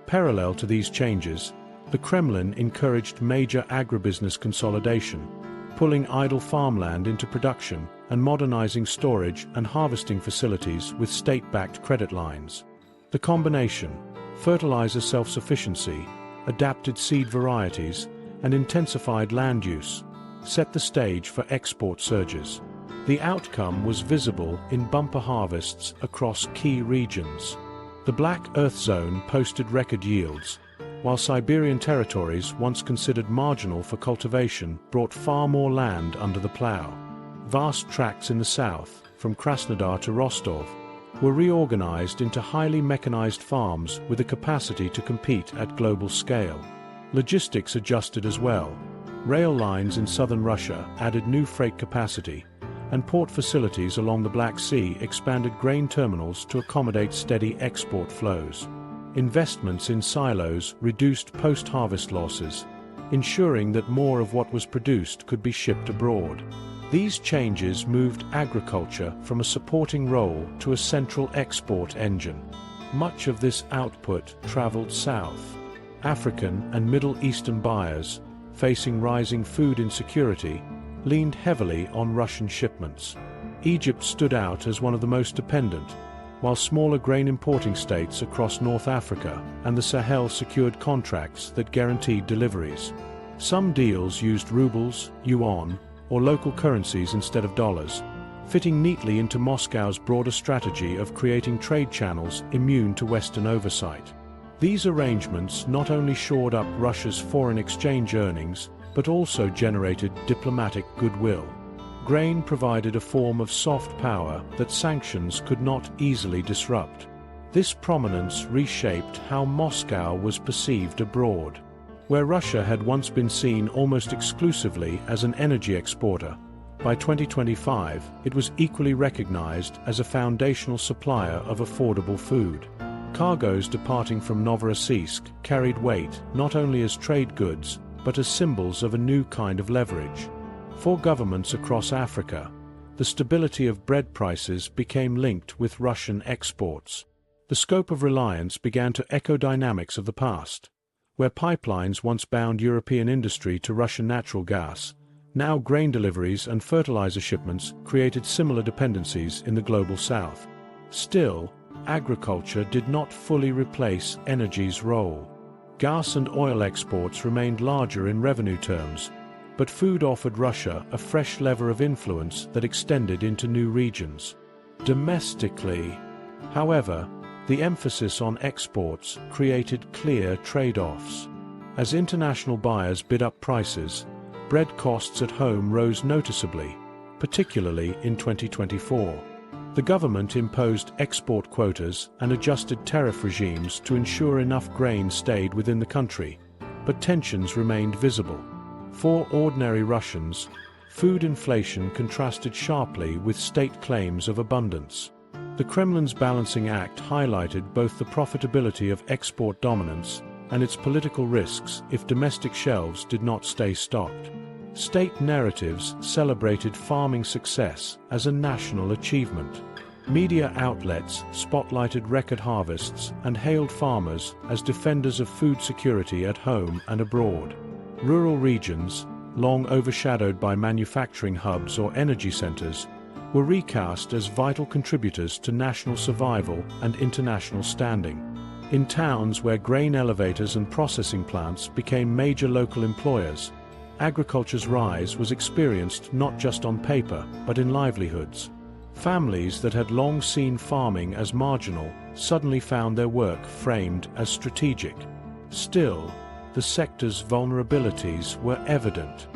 Parallel to these changes, the Kremlin encouraged major agribusiness consolidation, pulling idle farmland into production and modernizing storage and harvesting facilities with state-backed credit lines. The combination, fertilizer self-sufficiency, adapted seed varieties, and intensified land use, set the stage for export surges. The outcome was visible in bumper harvests across key regions. The Black Earth Zone posted record yields, while Siberian territories, once considered marginal for cultivation, brought far more land under the plow. Vast tracts in the south, from Krasnodar to Rostov, were reorganized into highly mechanized farms with the capacity to compete at global scale. Logistics adjusted as well. Rail lines in southern Russia added new freight capacity, and port facilities along the Black Sea expanded grain terminals to accommodate steady export flows. Investments in silos reduced post-harvest losses, ensuring that more of what was produced could be shipped abroad. These changes moved agriculture from a supporting role to a central export engine. Much of this output traveled south. African and Middle Eastern buyers, facing rising food insecurity, leaned heavily on Russian shipments. Egypt stood out as one of the most dependent, while smaller grain importing states across North Africa and the Sahel secured contracts that guaranteed deliveries. Some deals used rubles, yuan, or local currencies instead of dollars, fitting neatly into Moscow's broader strategy of creating trade channels immune to Western oversight. These arrangements not only shored up Russia's foreign exchange earnings, but also generated diplomatic goodwill. Grain provided a form of soft power that sanctions could not easily disrupt. This prominence reshaped how Moscow was perceived abroad. Where Russia had once been seen almost exclusively as an energy exporter, by 2025 it was equally recognized as a foundational supplier of affordable food. Cargoes departing from Novorossiysk carried weight not only as trade goods, but as symbols of a new kind of leverage. For governments across Africa, the stability of bread prices became linked with Russian exports. The scope of reliance began to echo dynamics of the past, where pipelines once bound European industry to Russian natural gas. Now grain deliveries and fertilizer shipments created similar dependencies in the global south. Still, agriculture did not fully replace energy's role. Gas and oil exports remained larger in revenue terms, but food offered Russia a fresh lever of influence that extended into new regions. Domestically, however, the emphasis on exports created clear trade-offs. As international buyers bid up prices, bread costs at home rose noticeably, particularly in 2024. The government imposed export quotas and adjusted tariff regimes to ensure enough grain stayed within the country, but tensions remained visible. For ordinary Russians, food inflation contrasted sharply with state claims of abundance. The Kremlin's balancing act highlighted both the profitability of export dominance and its political risks if domestic shelves did not stay stocked. State narratives celebrated farming success as a national achievement. Media outlets spotlighted record harvests and hailed farmers as defenders of food security at home and abroad. Rural regions, long overshadowed by manufacturing hubs or energy centers, were recast as vital contributors to national survival and international standing. In towns where grain elevators and processing plants became major local employers, agriculture's rise was experienced not just on paper, but in livelihoods. Families that had long seen farming as marginal suddenly found their work framed as strategic. Still, the sector's vulnerabilities were evident.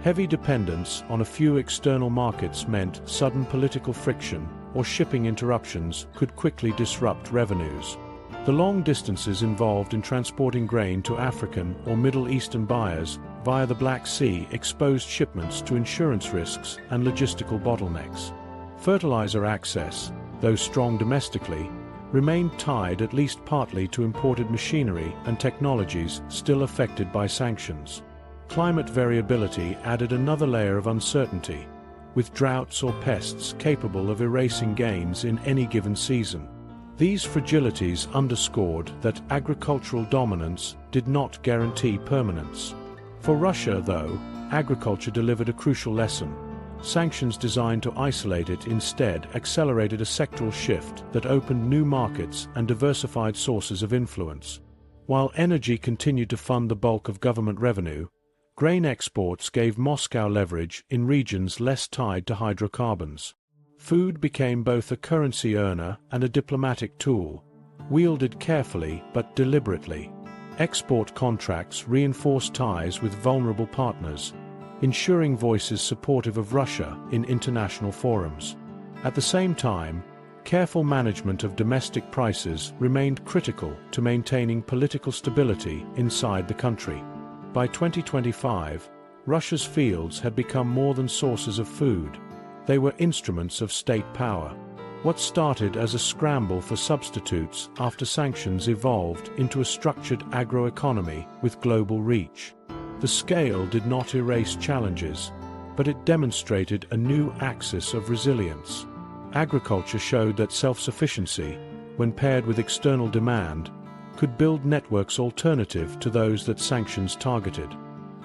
Heavy dependence on a few external markets meant sudden political friction or shipping interruptions could quickly disrupt revenues. The long distances involved in transporting grain to African or Middle Eastern buyers via the Black Sea exposed shipments to insurance risks and logistical bottlenecks. Fertilizer access, though strong domestically, remained tied at least partly to imported machinery and technologies still affected by sanctions. Climate variability added another layer of uncertainty, with droughts or pests capable of erasing gains in any given season. These fragilities underscored that agricultural dominance did not guarantee permanence. For Russia, though, agriculture delivered a crucial lesson. Sanctions designed to isolate it instead accelerated a sectoral shift that opened new markets and diversified sources of influence. While energy continued to fund the bulk of government revenue, grain exports gave Moscow leverage in regions less tied to hydrocarbons. Food became both a currency earner and a diplomatic tool, wielded carefully but deliberately. Export contracts reinforced ties with vulnerable partners, ensuring voices supportive of Russia in international forums. At the same time, careful management of domestic prices remained critical to maintaining political stability inside the country. By 2025, Russia's fields had become more than sources of food. They were instruments of state power. What started as a scramble for substitutes after sanctions evolved into a structured agroeconomy with global reach. The scale did not erase challenges, but it demonstrated a new axis of resilience. Agriculture showed that self-sufficiency, when paired with external demand, could build networks alternative to those that sanctions targeted.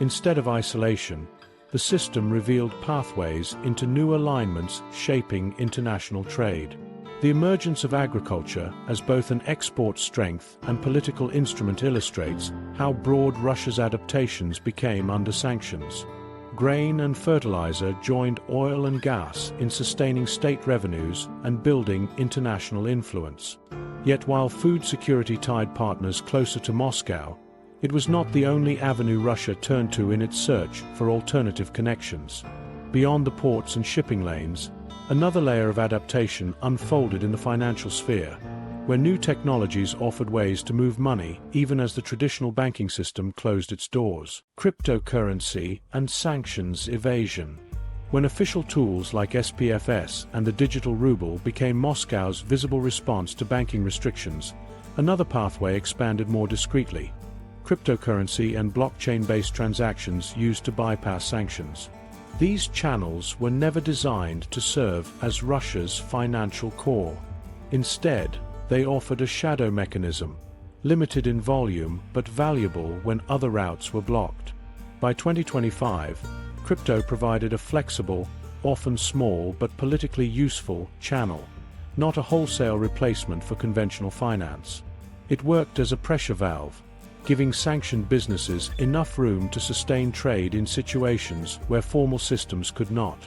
Instead of isolation, the system revealed pathways into new alignments shaping international trade. The emergence of agriculture as both an export strength and political instrument illustrates how broad Russia's adaptations became under sanctions. Grain and fertilizer joined oil and gas in sustaining state revenues and building international influence. Yet while food security tied partners closer to Moscow, it was not the only avenue Russia turned to in its search for alternative connections. Beyond the ports and shipping lanes, another layer of adaptation unfolded in the financial sphere, where new technologies offered ways to move money even as the traditional banking system closed its doors. Cryptocurrency and sanctions evasion. When official tools like SPFS and the digital ruble became Moscow's visible response to banking restrictions, another pathway expanded more discreetly. Cryptocurrency and blockchain-based transactions used to bypass sanctions. These channels were never designed to serve as Russia's financial core. Instead, they offered a shadow mechanism, limited in volume but valuable when other routes were blocked. By 2025, crypto provided a flexible, often small but politically useful channel, not a wholesale replacement for conventional finance. It worked as a pressure valve, giving sanctioned businesses enough room to sustain trade in situations where formal systems could not.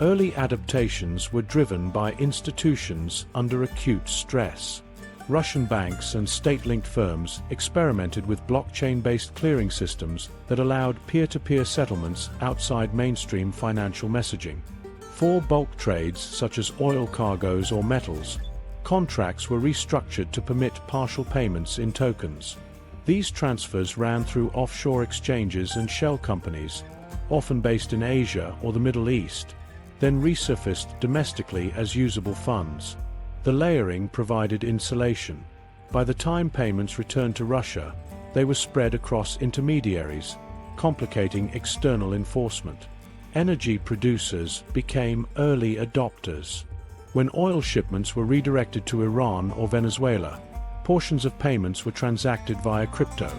Early adaptations were driven by institutions under acute stress. Russian banks and state-linked firms experimented with blockchain-based clearing systems that allowed peer-to-peer settlements outside mainstream financial messaging. For bulk trades such as oil cargoes or metals, contracts were restructured to permit partial payments in tokens. These transfers ran through offshore exchanges and shell companies, often based in Asia or the Middle East, then resurfaced domestically as usable funds. The layering provided insulation. By the time payments returned to Russia, they were spread across intermediaries, complicating external enforcement. Energy producers became early adopters. When oil shipments were redirected to Iran or Venezuela, portions of payments were transacted via crypto,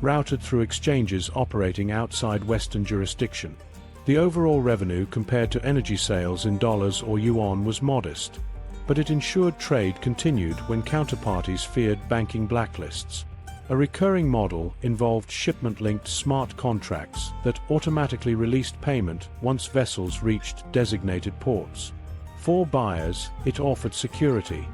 routed through exchanges operating outside Western jurisdiction. The overall revenue compared to energy sales in dollars or yuan was modest, but it ensured trade continued when counterparties feared banking blacklists. A recurring model involved shipment-linked smart contracts that automatically released payment once vessels reached designated ports. For buyers, it offered security.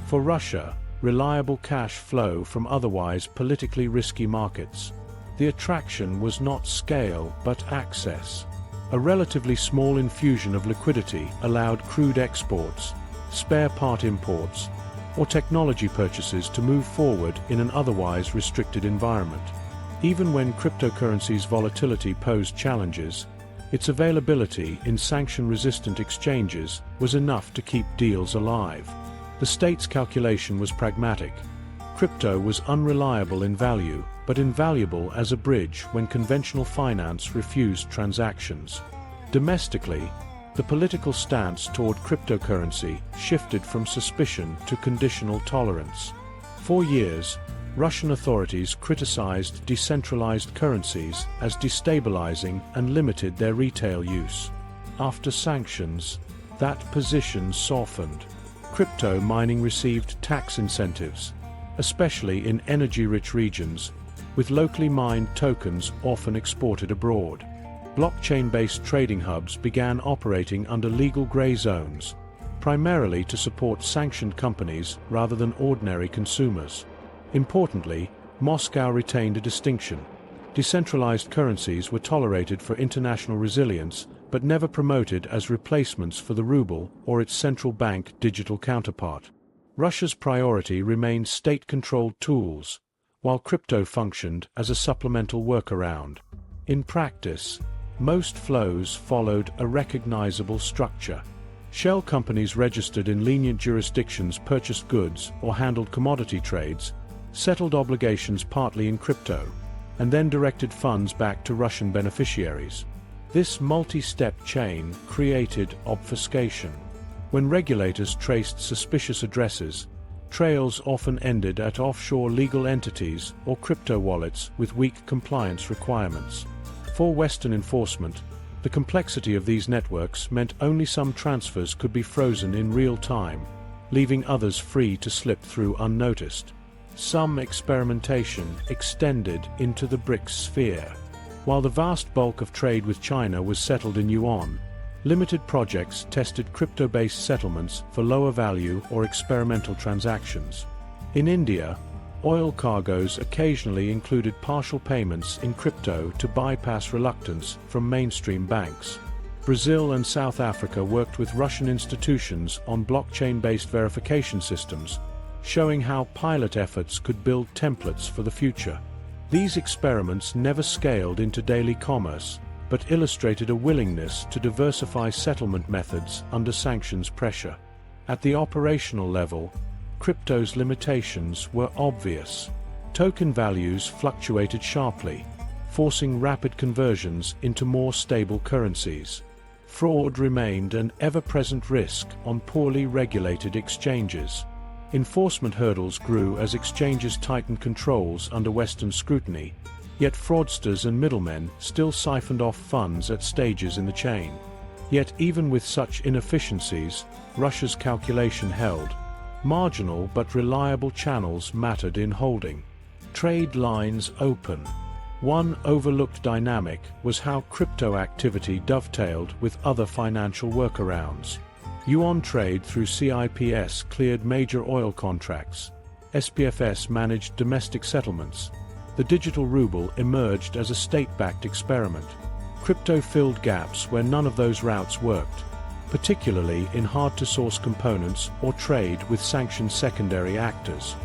For Russia, reliable cash flow from otherwise politically risky markets. The attraction was not scale but access. A relatively small infusion of liquidity allowed crude exports, spare part imports, or technology purchases to move forward in an otherwise restricted environment. Even when cryptocurrency's volatility posed challenges, its availability in sanction-resistant exchanges was enough to keep deals alive. The state's calculation was pragmatic. Crypto was unreliable in value, but invaluable as a bridge when conventional finance refused transactions. Domestically, the political stance toward cryptocurrency shifted from suspicion to conditional tolerance. For years, Russian authorities criticized decentralized currencies as destabilizing and limited their retail use. After sanctions, that position softened. Crypto mining received tax incentives, especially in energy-rich regions, with locally mined tokens often exported abroad. Blockchain-based trading hubs began operating under legal gray zones, primarily to support sanctioned companies rather than ordinary consumers. Importantly, Moscow retained a distinction. Decentralized currencies were tolerated for international resilience, but never promoted as replacements for the ruble or its central bank digital counterpart. Russia's priority remained state-controlled tools, while crypto functioned as a supplemental workaround. In practice, most flows followed a recognizable structure. Shell companies registered in lenient jurisdictions purchased goods or handled commodity trades, settled obligations partly in crypto, and then directed funds back to Russian beneficiaries. This multi-step chain created obfuscation. When regulators traced suspicious addresses, trails often ended at offshore legal entities or crypto wallets with weak compliance requirements. For Western enforcement, the complexity of these networks meant only some transfers could be frozen in real time, leaving others free to slip through unnoticed. Some experimentation extended into the BRICS sphere. While the vast bulk of trade with China was settled in yuan, limited projects tested crypto-based settlements for lower value or experimental transactions. In India, oil cargoes occasionally included partial payments in crypto to bypass reluctance from mainstream banks. Brazil and South Africa worked with Russian institutions on blockchain-based verification systems, showing how pilot efforts could build templates for the future. These experiments never scaled into daily commerce, but illustrated a willingness to diversify settlement methods under sanctions pressure. At the operational level, crypto's limitations were obvious. Token values fluctuated sharply, forcing rapid conversions into more stable currencies. Fraud remained an ever-present risk on poorly regulated exchanges. Enforcement hurdles grew as exchanges tightened controls under Western scrutiny, yet fraudsters and middlemen still siphoned off funds at stages in the chain. Yet even with such inefficiencies, Russia's calculation held. Marginal but reliable channels mattered in holding trade lines open. One overlooked dynamic was how crypto activity dovetailed with other financial workarounds. Yuan trade through CIPS cleared major oil contracts. SPFS managed domestic settlements. The digital ruble emerged as a state-backed experiment. Crypto filled gaps where none of those routes worked. particularly in hard-to-source components or trade with sanctioned secondary actors.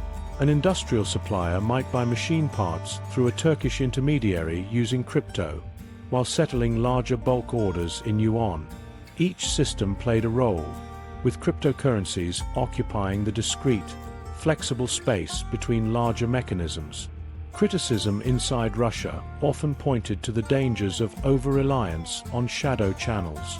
An industrial supplier might buy machine parts through a Turkish intermediary using crypto, while settling larger bulk orders in Yuan. Each system played a role, with cryptocurrencies occupying the discrete, flexible space between larger mechanisms. Criticism inside Russia often pointed to the dangers of over-reliance on shadow channels.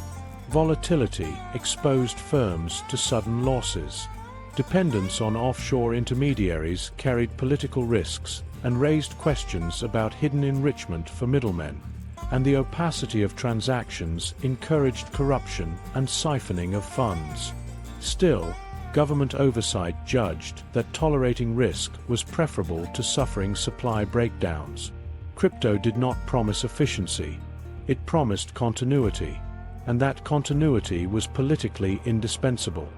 Volatility exposed firms to sudden losses. Dependence on offshore intermediaries carried political risks and raised questions about hidden enrichment for middlemen. And the opacity of transactions encouraged corruption and siphoning of funds. Still, government oversight judged that tolerating risk was preferable to suffering supply breakdowns. Crypto did not promise efficiency. It promised continuity, and that continuity was politically indispensable.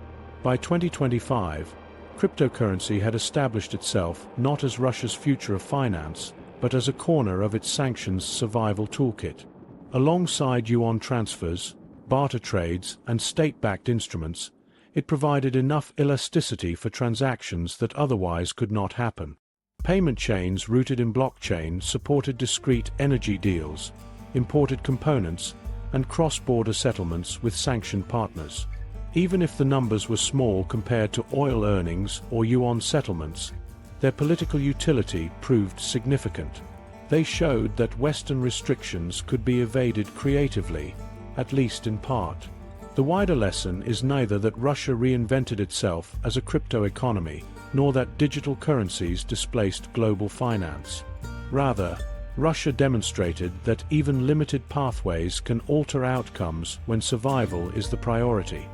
By 2025, cryptocurrency had established itself not as Russia's future of finance, but as a corner of its sanctions survival toolkit. Alongside yuan transfers, barter trades, and state-backed instruments, it provided enough elasticity for transactions that otherwise could not happen. Payment chains rooted in blockchain supported discrete energy deals, imported components, and cross-border settlements with sanctioned partners. Even if the numbers were small compared to oil earnings or yuan settlements, their political utility proved significant. They showed that Western restrictions could be evaded creatively, at least in part. The wider lesson is neither that Russia reinvented itself as a crypto economy, nor that digital currencies displaced global finance. Rather, Russia demonstrated that even limited pathways can alter outcomes when survival is the priority.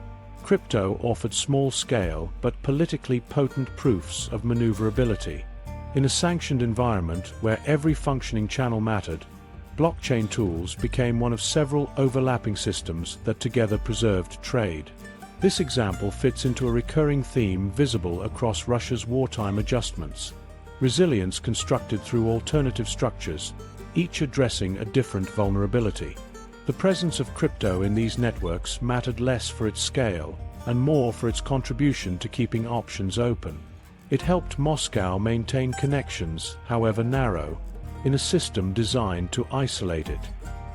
Crypto offered small-scale but politically potent proofs of maneuverability. In a sanctioned environment where every functioning channel mattered, blockchain tools became one of several overlapping systems that together preserved trade. This example fits into a recurring theme visible across Russia's wartime adjustments: resilience constructed through alternative structures, each addressing a different vulnerability. The presence of crypto in these networks mattered less for its scale and more for its contribution to keeping options open. It helped Moscow maintain connections, however narrow, in a system designed to isolate it.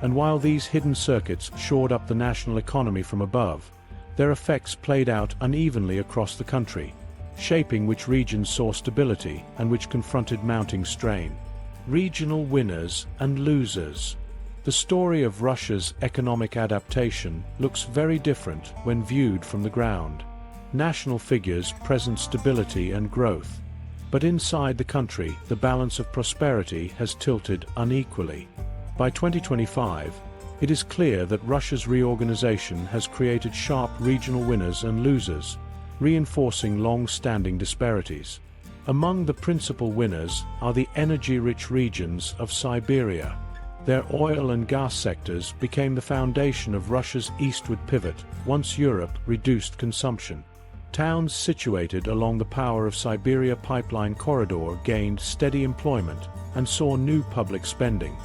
And while these hidden circuits shored up the national economy from above, their effects played out unevenly across the country, shaping which regions saw stability and which confronted mounting strain. Regional winners and losers. The story of Russia's economic adaptation looks very different when viewed from the ground. National figures present stability and growth, but inside the country the balance of prosperity has tilted unequally. By 2025, it is clear that Russia's reorganization has created sharp regional winners and losers, reinforcing long-standing disparities. Among the principal winners are the energy-rich regions of Siberia. Their oil and gas sectors became the foundation of Russia's eastward pivot once Europe reduced consumption. Towns situated along the Power of Siberia pipeline corridor gained steady employment and saw new public spending.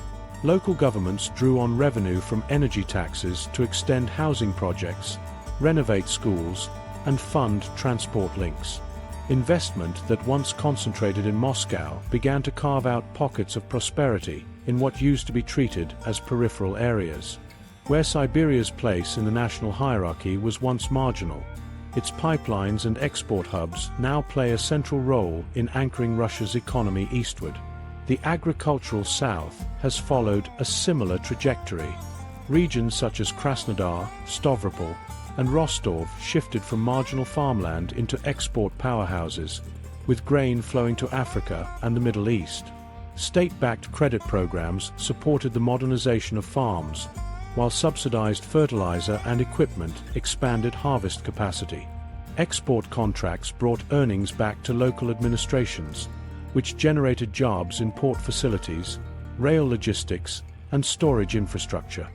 Local governments drew on revenue from energy taxes to extend housing projects, renovate schools, and fund transport links. Investment that once concentrated in Moscow began to carve out pockets of prosperity in what used to be treated as peripheral areas. Where Siberia's place in the national hierarchy was once marginal, its pipelines and export hubs now play a central role in anchoring Russia's economy eastward. The agricultural south has followed a similar trajectory. Regions such as Krasnodar, Stavropol, and Rostov shifted from marginal farmland into export powerhouses, with grain flowing to Africa and the Middle East. State-backed credit programs supported the modernization of farms, while subsidized fertilizer and equipment expanded harvest capacity. Export contracts brought earnings back to local administrations, which generated jobs in port facilities, rail logistics, and storage infrastructure.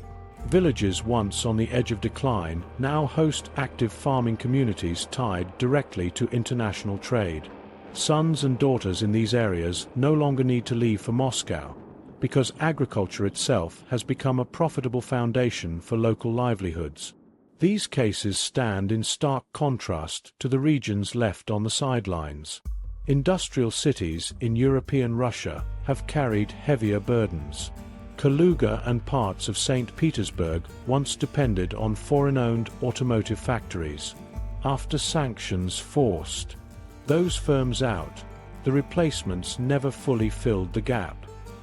Villages once on the edge of decline now host active farming communities tied directly to international trade. Sons and daughters in these areas no longer need to leave for Moscow, because agriculture itself has become a profitable foundation for local livelihoods. These cases stand in stark contrast to the regions left on the sidelines. Industrial cities in European Russia have carried heavier burdens. Kaluga and parts of St. Petersburg once depended on foreign-owned automotive factories. After sanctions forced those firms out, the replacements never fully filled the gap.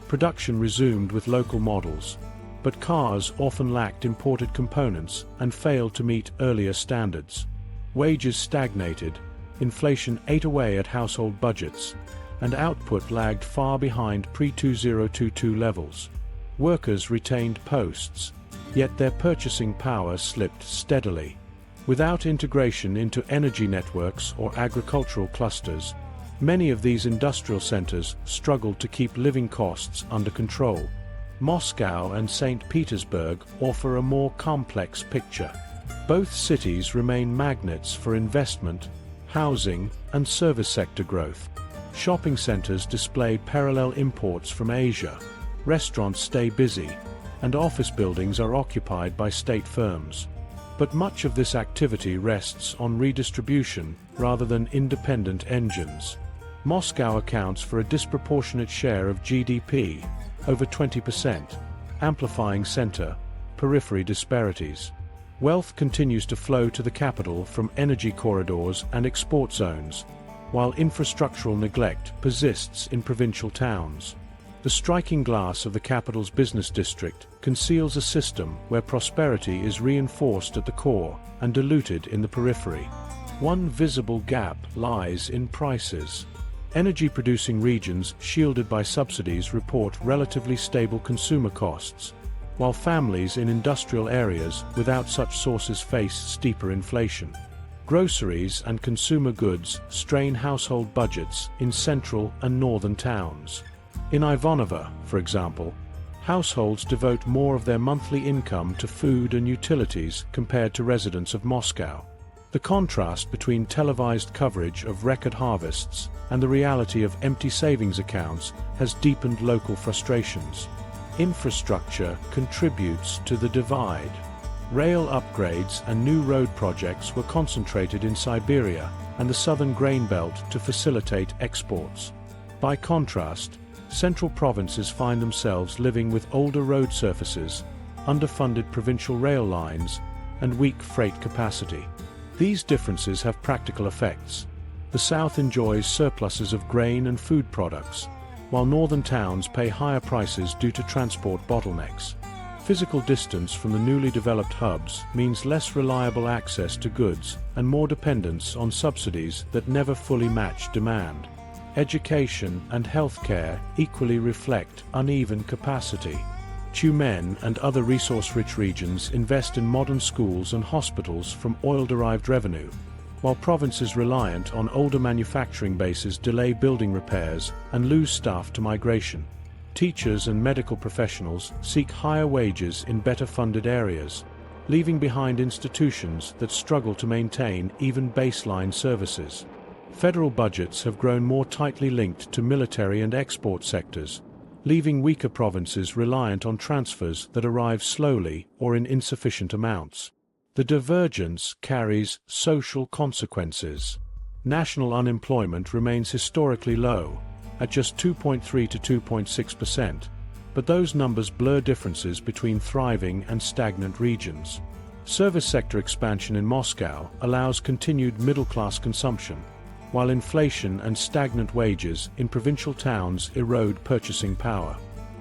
Production resumed with local models, but cars often lacked imported components and failed to meet earlier standards. Wages stagnated, inflation ate away at household budgets, and output lagged far behind pre-2022 levels. Workers retained posts, yet their purchasing power slipped steadily. Without integration into energy networks or agricultural clusters, many of these industrial centers struggled to keep living costs under control. Moscow and St. Petersburg offer a more complex picture. Both cities remain magnets for investment, housing, and service sector growth. Shopping centers display parallel imports from Asia. Restaurants stay busy, and office buildings are occupied by state firms. But much of this activity rests on redistribution rather than independent engines. Moscow accounts for a disproportionate share of GDP, over 20%, amplifying center-periphery disparities. Wealth continues to flow to the capital from energy corridors and export zones, while infrastructural neglect persists in provincial towns. The striking glass of the capital's business district conceals a system where prosperity is reinforced at the core and diluted in the periphery. One visible gap lies in prices. Energy-producing regions shielded by subsidies report relatively stable consumer costs, while families in industrial areas without such sources face steeper inflation. Groceries and consumer goods strain household budgets in central and northern towns. In Ivanova, for example, households devote more of their monthly income to food and utilities compared to residents of Moscow. The contrast between televised coverage of record harvests and the reality of empty savings accounts has deepened local frustrations. Infrastructure contributes to the divide. Rail upgrades and new road projects were concentrated in Siberia and the southern grain belt to facilitate exports. By contrast, central provinces find themselves living with older road surfaces, underfunded provincial rail lines, and weak freight capacity. These differences have practical effects. The south enjoys surpluses of grain and food products, while northern towns pay higher prices due to transport bottlenecks. Physical distance from the newly developed hubs means less reliable access to goods and more dependence on subsidies that never fully match demand. Education and healthcare equally reflect uneven capacity. Tyumen and other resource-rich regions invest in modern schools and hospitals from oil-derived revenue, while provinces reliant on older manufacturing bases delay building repairs and lose staff to migration. Teachers and medical professionals seek higher wages in better-funded areas, leaving behind institutions that struggle to maintain even baseline services. Federal budgets have grown more tightly linked to military and export sectors, leaving weaker provinces reliant on transfers that arrive slowly or in insufficient amounts. The divergence carries social consequences. National unemployment remains historically low, at just 2.3 to 2.6%, but those numbers blur differences between thriving and stagnant regions. Service sector expansion in Moscow allows continued middle-class consumption, while inflation and stagnant wages in provincial towns erode purchasing power.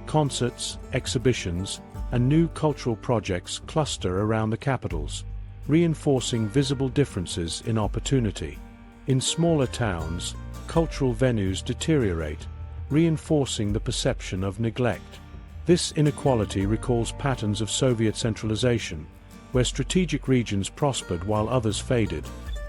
Concerts, exhibitions, and new cultural projects cluster around the capitals, reinforcing visible differences in opportunity. In smaller towns, cultural venues deteriorate, reinforcing the perception of neglect. This inequality recalls patterns of Soviet centralization, where strategic regions prospered while others faded,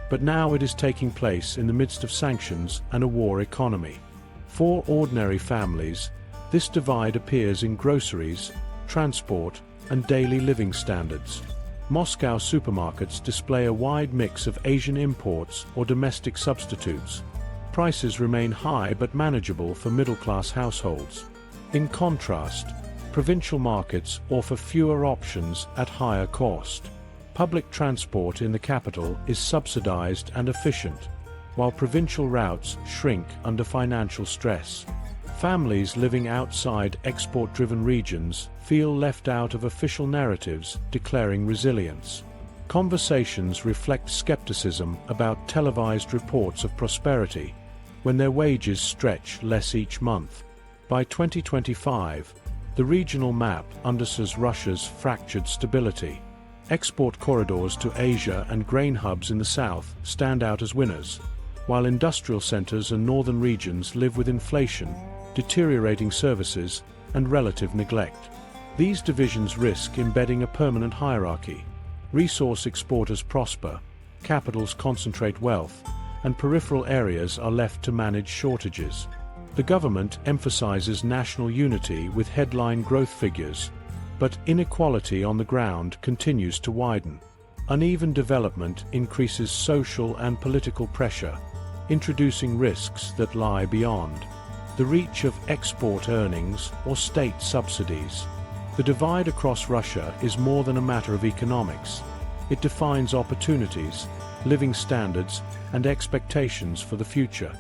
but now it is taking place in the midst of sanctions and a war economy. For ordinary families, this divide appears in groceries, transport, and daily living standards. Moscow supermarkets display a wide mix of Asian imports or domestic substitutes. Prices remain high but manageable for middle-class households. In contrast, provincial markets offer fewer options at higher cost. Public transport in the capital is subsidized and efficient, while provincial routes shrink under financial stress. Families living outside export-driven regions feel left out of official narratives declaring resilience. Conversations reflect skepticism about televised reports of prosperity, when their wages stretch less each month. By 2025, the regional map underscores Russia's fractured stability. Export corridors to Asia and grain hubs in the south stand out as winners, while industrial centers and northern regions live with inflation, deteriorating services, and relative neglect. These divisions risk embedding a permanent hierarchy. Resource exporters prosper, capitals concentrate wealth, and peripheral areas are left to manage shortages. The government emphasizes national unity with headline growth figures, but inequality on the ground continues to widen. Uneven development increases social and political pressure, introducing risks that lie beyond the reach of export earnings or state subsidies. The divide across Russia is more than a matter of economics. It defines opportunities, living standards, and expectations for the future.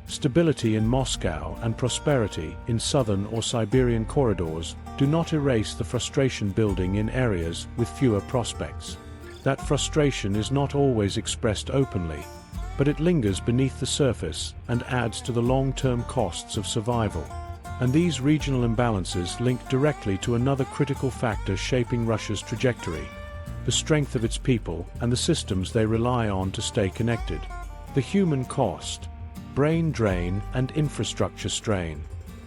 Stability in Moscow and prosperity in southern or Siberian corridors do not erase the frustration building in areas with fewer prospects. That frustration is not always expressed openly, but it lingers beneath the surface and adds to the long-term costs of survival. And these regional imbalances link directly to another critical factor shaping Russia's trajectory: the strength of its people and the systems they rely on to stay connected. The human cost, brain drain, and infrastructure strain.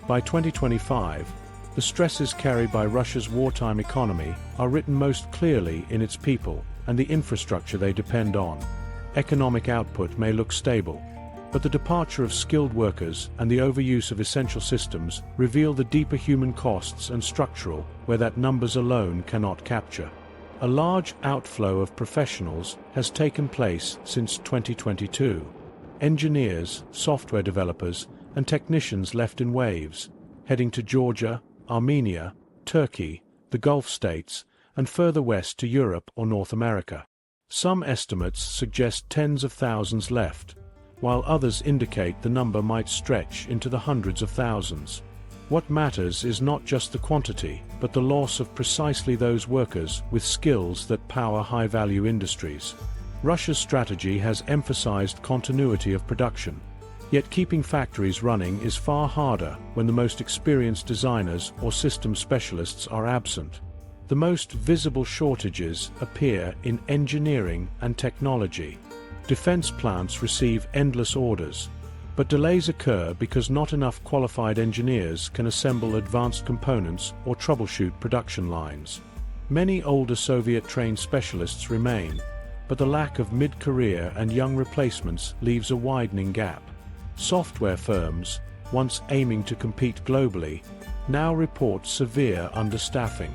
By 2025, the stresses carried by Russia's wartime economy are written most clearly in its people and the infrastructure they depend on. Economic output may look stable, but the departure of skilled workers and the overuse of essential systems reveal the deeper human costs and structural where that numbers alone cannot capture. A large outflow of professionals has taken place since 2022. Engineers, software developers, and technicians left in waves, heading to Georgia, Armenia, Turkey, the Gulf states, and further west to Europe or North America. Some estimates suggest tens of thousands left, while others indicate the number might stretch into the hundreds of thousands. What matters is not just the quantity, but the loss of precisely those workers with skills that power high-value industries. Russia's strategy has emphasized continuity of production, yet keeping factories running is far harder when the most experienced designers or system specialists are absent. The most visible shortages appear in engineering and technology. Defense plants receive endless orders, but delays occur because not enough qualified engineers can assemble advanced components or troubleshoot production lines. Many older Soviet-trained specialists remain, but the lack of mid-career and young replacements leaves a widening gap. Software firms, once aiming to compete globally, now report severe understaffing.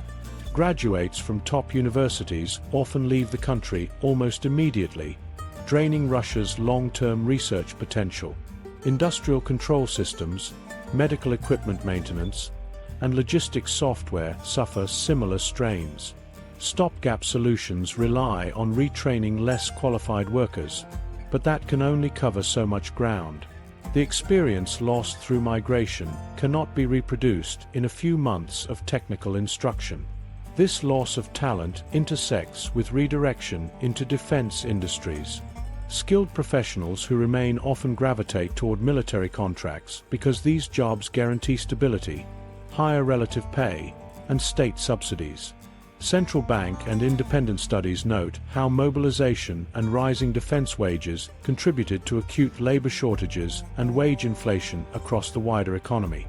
Graduates from top universities often leave the country almost immediately, draining Russia's long-term research potential. Industrial control systems, medical equipment maintenance, and logistics software suffer similar strains. Stopgap solutions rely on retraining less qualified workers, but that can only cover so much ground. The experience lost through migration cannot be reproduced in a few months of technical instruction. This loss of talent intersects with redirection into defense industries. Skilled professionals who remain often gravitate toward military contracts because these jobs guarantee stability, higher relative pay, and state subsidies. Central bank and independent studies note how mobilization and rising defense wages contributed to acute labor shortages and wage inflation across the wider economy.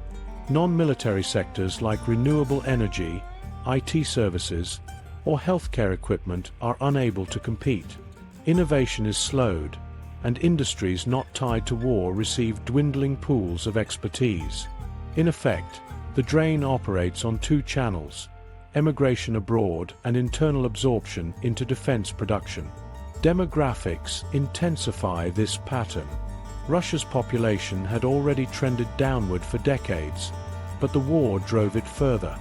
Non-military sectors like renewable energy, IT services, or healthcare equipment are unable to compete. Innovation is slowed, and industries not tied to war receive dwindling pools of expertise. In effect, the drain operates on two channels: emigration abroad and internal absorption into defense production. Demographics intensify this pattern. Russia's population had already trended downward for decades, but the war drove it further.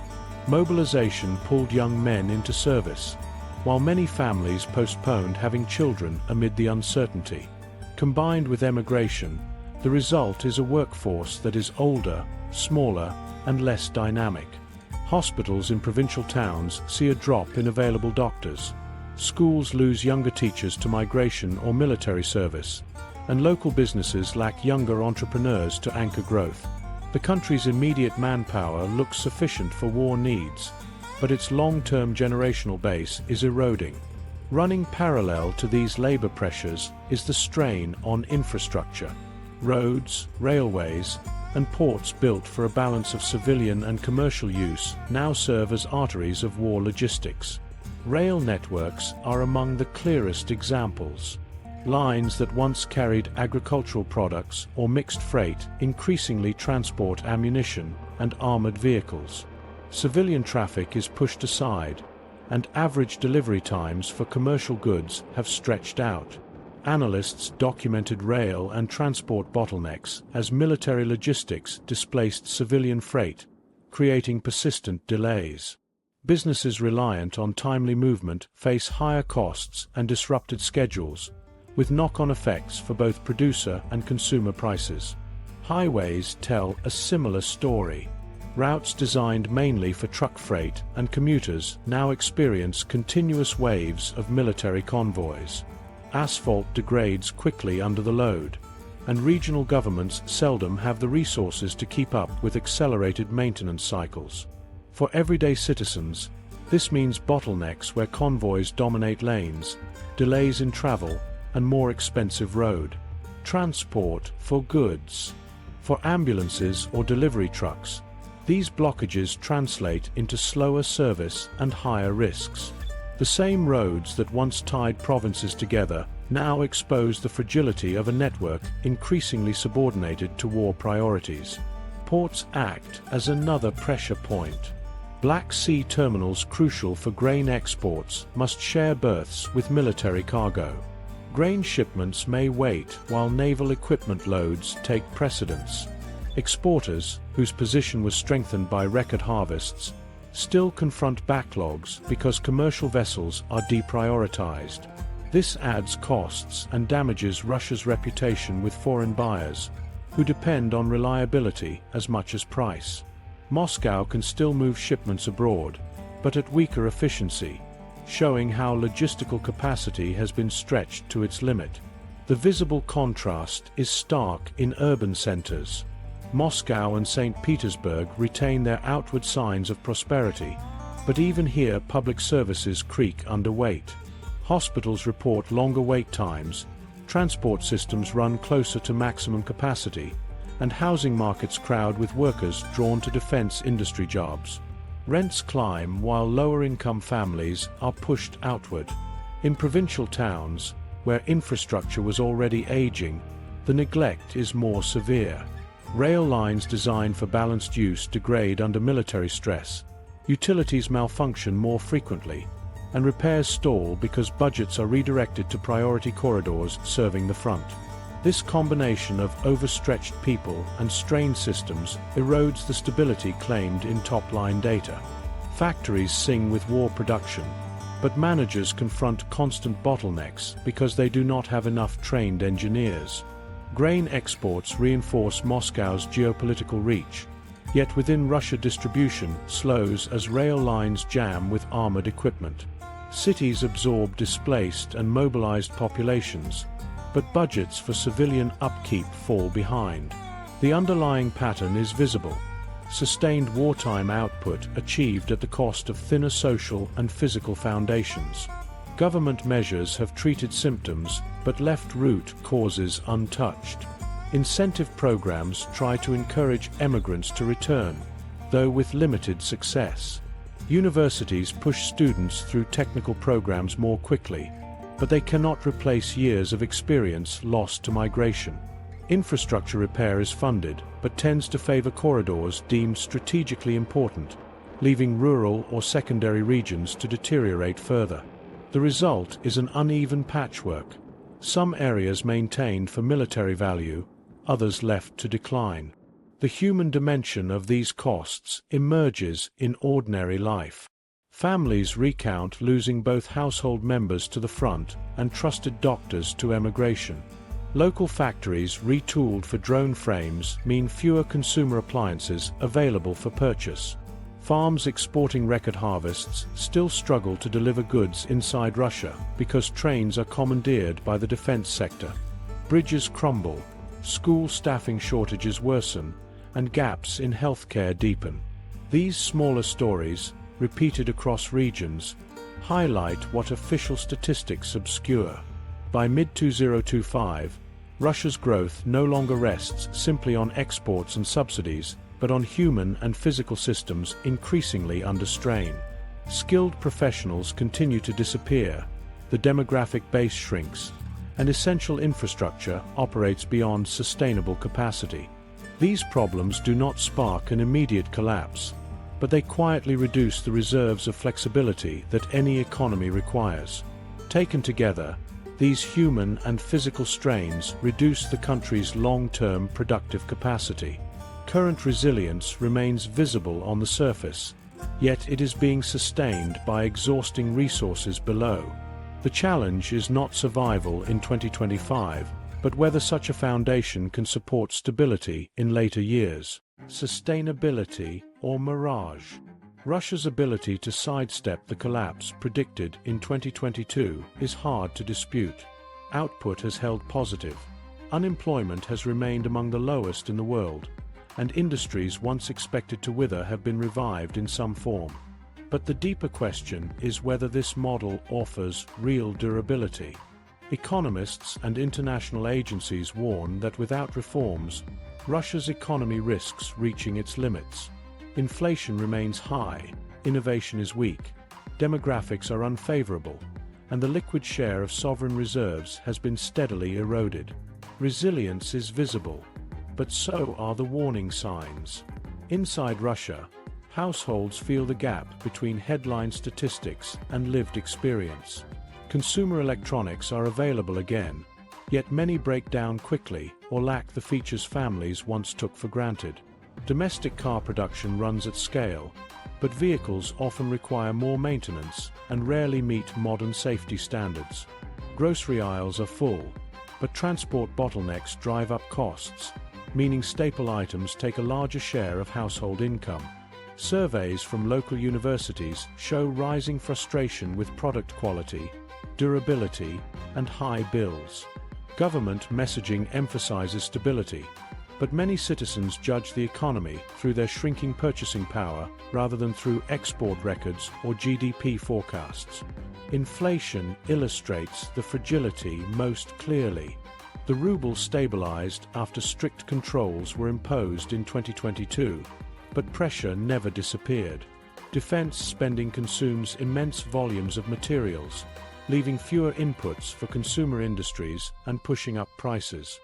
Mobilization pulled young men into service, while many families postponed having children amid the uncertainty. Combined with emigration, the result is a workforce that is older, smaller, and less dynamic. Hospitals in provincial towns see a drop in available doctors. Schools lose younger teachers to migration or military service, and local businesses lack younger entrepreneurs to anchor growth. The country's immediate manpower looks sufficient for war needs, but its long-term generational base is eroding. Running parallel to these labor pressures is the strain on infrastructure. Roads, railways, and ports built for a balance of civilian and commercial use now serve as arteries of war logistics. Rail networks are among the clearest examples. Lines that once carried agricultural products or mixed freight increasingly transport ammunition and armored vehicles. Civilian traffic is pushed aside, and average delivery times for commercial goods have stretched out. Analysts documented rail and transport bottlenecks as military logistics displaced civilian freight, creating persistent delays. Businesses reliant on timely movement face higher costs and disrupted schedules, with knock-on effects for both producer and consumer prices. Highways tell a similar story. Routes designed mainly for truck freight and commuters now experience continuous waves of military convoys. Asphalt degrades quickly under the load, and regional governments seldom have the resources to keep up with accelerated maintenance cycles. For everyday citizens, this means bottlenecks where convoys dominate lanes, delays in travel, and more expensive road transport for goods. For ambulances or delivery trucks, these blockages translate into slower service and higher risks. The same roads that once tied provinces together now expose the fragility of a network increasingly subordinated to war priorities. Ports act as another pressure point. Black Sea terminals crucial for grain exports must share berths with military cargo. Grain shipments may wait while naval equipment loads take precedence. Exporters, whose position was strengthened by record harvests, still confront backlogs because commercial vessels are deprioritized. This adds costs and damages Russia's reputation with foreign buyers, who depend on reliability as much as price. Moscow can still move shipments abroad, but at weaker efficiency, showing how logistical capacity has been stretched to its limit. The visible contrast is stark in urban centers. Moscow and St. Petersburg retain their outward signs of prosperity, but even here public services creak under weight. Hospitals report longer wait times, transport systems run closer to maximum capacity, and housing markets crowd with workers drawn to defense industry jobs. Rents climb while lower-income families are pushed outward. In provincial towns, where infrastructure was already aging, the neglect is more severe. Rail lines designed for balanced use degrade under military stress, utilities malfunction more frequently, and repairs stall because budgets are redirected to priority corridors serving the front. This combination of overstretched people and strained systems erodes the stability claimed in top-line data. Factories sing with war production, but managers confront constant bottlenecks because they do not have enough trained engineers. Grain exports reinforce Moscow's geopolitical reach, yet within Russia distribution slows as rail lines jam with armored equipment. Cities absorb displaced and mobilized populations, but budgets for civilian upkeep fall behind. The underlying pattern is visible. Sustained wartime output achieved at the cost of thinner social and physical foundations. Government measures have treated symptoms, but left root causes untouched. Incentive programs try to encourage emigrants to return, though with limited success. Universities push students through technical programs more quickly, but they cannot replace years of experience lost to migration. Infrastructure repair is funded, but tends to favor corridors deemed strategically important, leaving rural or secondary regions to deteriorate further. The result is an uneven patchwork. Some areas maintained for military value, others left to decline. The human dimension of these costs emerges in ordinary life. Families recount losing both household members to the front and trusted doctors to emigration. Local factories retooled for drone frames mean fewer consumer appliances available for purchase. Farms exporting record harvests still struggle to deliver goods inside Russia because trains are commandeered by the defense sector. Bridges crumble, school staffing shortages worsen, and gaps in healthcare deepen. These smaller stories, repeated across regions, highlight what official statistics obscure. By mid-2025, Russia's growth no longer rests simply on exports and subsidies, but on human and physical systems increasingly under strain. Skilled professionals continue to disappear, the demographic base shrinks, and essential infrastructure operates beyond sustainable capacity. These problems do not spark an immediate collapse, but they quietly reduce the reserves of flexibility that any economy requires. Taken together, these human and physical strains reduce the country's long-term productive capacity. Current resilience remains visible on the surface, yet it is being sustained by exhausting resources below. The challenge is not survival in 2025, but whether such a foundation can support stability in later years. Sustainability or mirage? Russia's ability to sidestep the collapse predicted in 2022 is hard to dispute. Output has held positive. Unemployment has remained among the lowest in the world, and industries once expected to wither have been revived in some form. But the deeper question is whether this model offers real durability. Economists and international agencies warn that without reforms, Russia's economy risks reaching its limits. Inflation remains high, innovation is weak, demographics are unfavorable, and the liquid share of sovereign reserves has been steadily eroded. Resilience is visible, but so are the warning signs. Inside Russia, households feel the gap between headline statistics and lived experience. Consumer electronics are available again, yet many break down quickly or lack the features families once took for granted. Domestic car production runs at scale, but vehicles often require more maintenance and rarely meet modern safety standards. Grocery aisles are full, but transport bottlenecks drive up costs, meaning staple items take a larger share of household income. Surveys from local universities show rising frustration with product quality, durability, and high bills. Government messaging emphasizes stability, but many citizens judge the economy through their shrinking purchasing power rather than through export records or GDP forecasts. Inflation illustrates the fragility most clearly. The ruble stabilized after strict controls were imposed in 2022, but pressure never disappeared. Defense spending consumes immense volumes of materials, leaving fewer inputs for consumer industries and pushing up prices.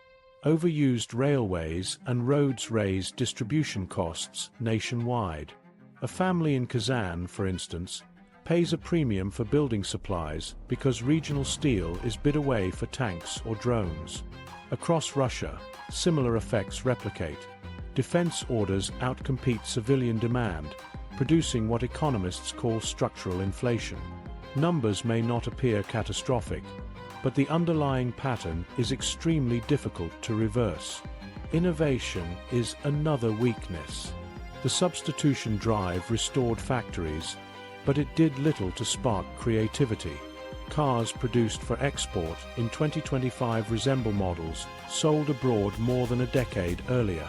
Overused railways and roads raise distribution costs nationwide. A family in Kazan, for instance, pays a premium for building supplies because regional steel is bid away for tanks or drones. Across Russia, similar effects replicate. Defense orders outcompete civilian demand, producing what economists call structural inflation. Numbers may not appear catastrophic, but the underlying pattern is extremely difficult to reverse. Innovation is another weakness. The substitution drive restored factories, but it did little to spark creativity. Cars produced for export in 2025 resemble models sold abroad more than a decade earlier.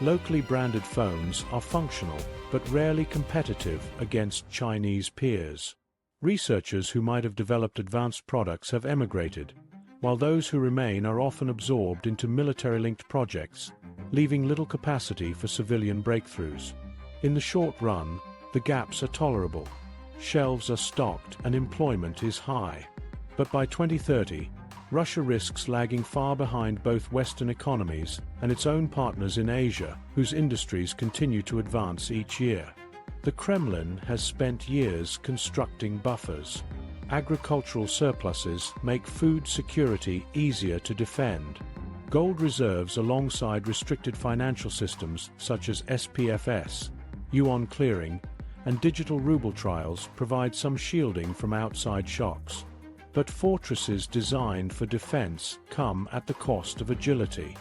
Locally branded phones are functional, but rarely competitive against Chinese peers. Researchers who might have developed advanced products have emigrated, while those who remain are often absorbed into military-linked projects, leaving little capacity for civilian breakthroughs. In the short run, the gaps are tolerable. Shelves are stocked and employment is high. But by 2030, Russia risks lagging far behind both Western economies and its own partners in Asia, whose industries continue to advance each year. The Kremlin has spent years constructing buffers. Agricultural surpluses make food security easier to defend. Gold reserves alongside restricted financial systems such as SPFS, Yuan clearing, and digital ruble trials provide some shielding from outside shocks. But fortresses designed for defense come at the cost of agility.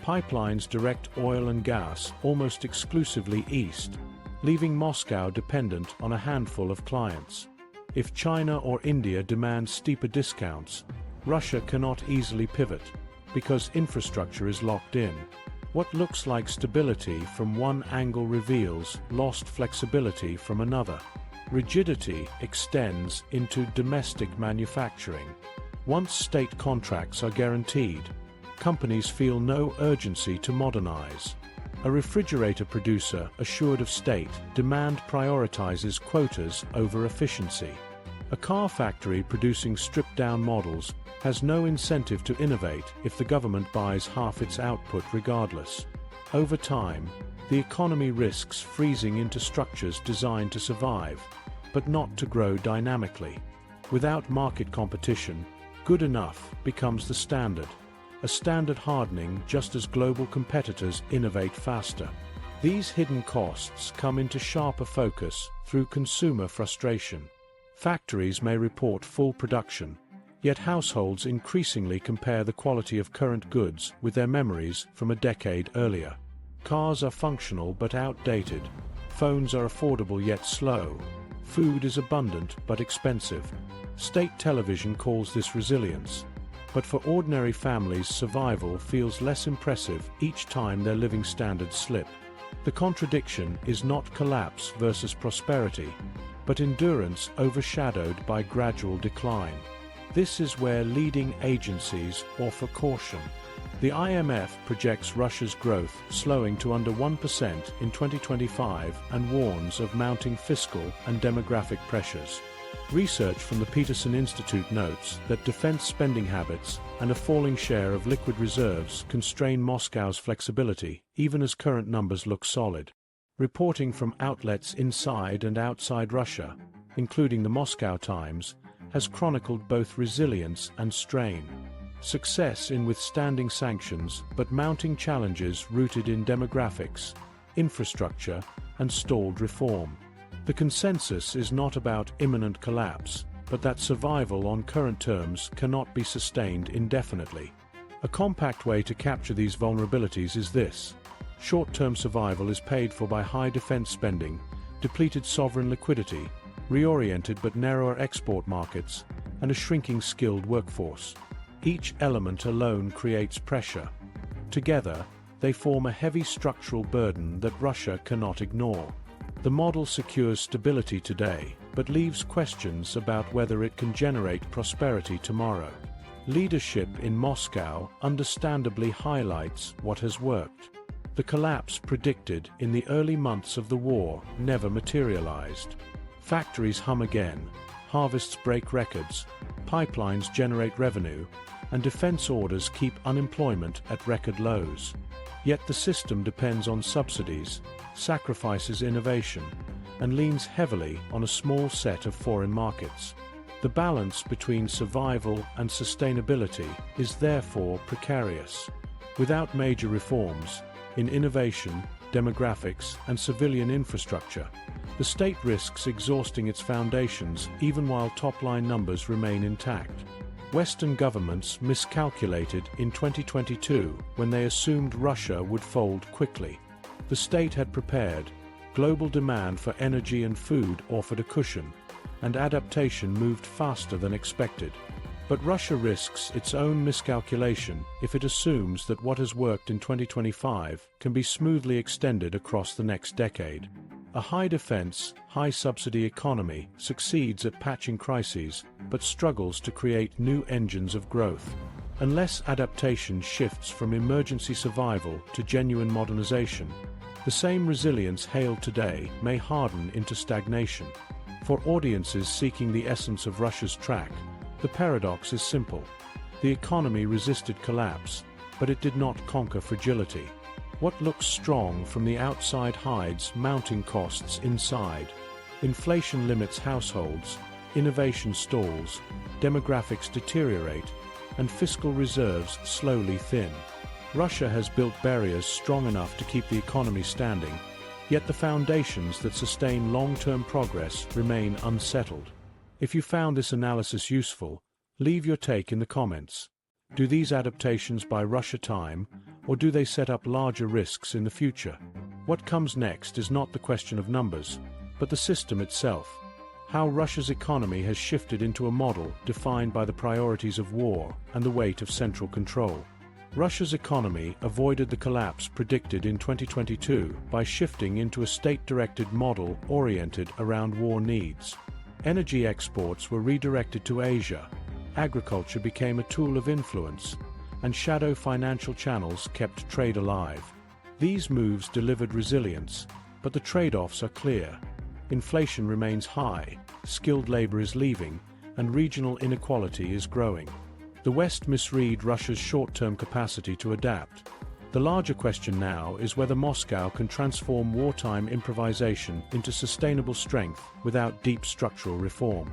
Pipelines direct oil and gas almost exclusively east, leaving Moscow dependent on a handful of clients. If China or India demand steeper discounts, Russia cannot easily pivot, because infrastructure is locked in. What looks like stability from one angle reveals lost flexibility from another. Rigidity extends into domestic manufacturing. Once state contracts are guaranteed, companies feel no urgency to modernize. A refrigerator producer assured of state demand prioritizes quotas over efficiency. A car factory producing stripped-down models has no incentive to innovate if the government buys half its output regardless. Over time, the economy risks freezing into structures designed to survive, but not to grow dynamically. Without market competition, good enough becomes the standard. A standard hardening just as global competitors innovate faster. These hidden costs come into sharper focus through consumer frustration. Factories may report full production, yet households increasingly compare the quality of current goods with their memories from a decade earlier. Cars are functional but outdated. Phones are affordable yet slow. Food is abundant but expensive. State television calls this resilience. But for ordinary families, survival feels less impressive each time their living standards slip. The contradiction is not collapse versus prosperity, but endurance overshadowed by gradual decline. This is where leading agencies offer caution. The IMF projects Russia's growth slowing to under 1% in 2025 and warns of mounting fiscal and demographic pressures. Research from the Peterson Institute notes that defense spending habits and a falling share of liquid reserves constrain Moscow's flexibility, even as current numbers look solid. Reporting from outlets inside and outside Russia, including the Moscow Times, has chronicled both resilience and strain. Success in withstanding sanctions, but mounting challenges rooted in demographics, infrastructure, and stalled reform. The consensus is not about imminent collapse, but that survival on current terms cannot be sustained indefinitely. A compact way to capture these vulnerabilities is this. Short-term survival is paid for by high defense spending, depleted sovereign liquidity, reoriented but narrower export markets, and a shrinking skilled workforce. Each element alone creates pressure. Together, they form a heavy structural burden that Russia cannot ignore. The model secures stability today, but leaves questions about whether it can generate prosperity tomorrow. Leadership in Moscow understandably highlights what has worked. The collapse predicted in the early months of the war never materialized. Factories hum again, harvests break records, pipelines generate revenue, and defense orders keep unemployment at record lows. Yet the system depends on subsidies, sacrifices innovation, and leans heavily on a small set of foreign markets. The balance between survival and sustainability is therefore precarious. Without major reforms in innovation, demographics, and civilian infrastructure, the state risks exhausting its foundations even while top-line numbers remain intact. Western governments miscalculated in 2022 when they assumed Russia would fold quickly. The state had prepared, global demand for energy and food offered a cushion, and adaptation moved faster than expected. But Russia risks its own miscalculation if it assumes that what has worked in 2025 can be smoothly extended across the next decade. A high defense, high subsidy economy succeeds at patching crises, but struggles to create new engines of growth. Unless adaptation shifts from emergency survival to genuine modernization, the same resilience hailed today may harden into stagnation. For audiences seeking the essence of Russia's track, the paradox is simple. The economy resisted collapse, but it did not conquer fragility. What looks strong from the outside hides mounting costs inside. Inflation limits households, innovation stalls, demographics deteriorate, and fiscal reserves slowly thin. Russia has built barriers strong enough to keep the economy standing, Yet the foundations that sustain long-term progress remain unsettled. If you found this analysis useful, leave your take in the comments. Do these adaptations buy Russia time, or do they set up larger risks in the future? What comes next is not the question of numbers, but the system itself. How Russia's economy has shifted into a model defined by the priorities of war and the weight of central control. Russia's economy avoided the collapse predicted in 2022 by shifting into a state-directed model oriented around war needs. Energy exports were redirected to Asia, agriculture became a tool of influence, and shadow financial channels kept trade alive. These moves delivered resilience, but the trade-offs are clear. Inflation remains high, skilled labor is leaving, and regional inequality is growing. The West misread Russia's short-term capacity to adapt. The larger question now is whether Moscow can transform wartime improvisation into sustainable strength without deep structural reform.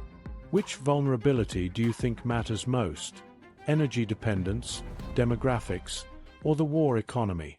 Which vulnerability do you think matters most? Energy dependence, demographics, or the war economy?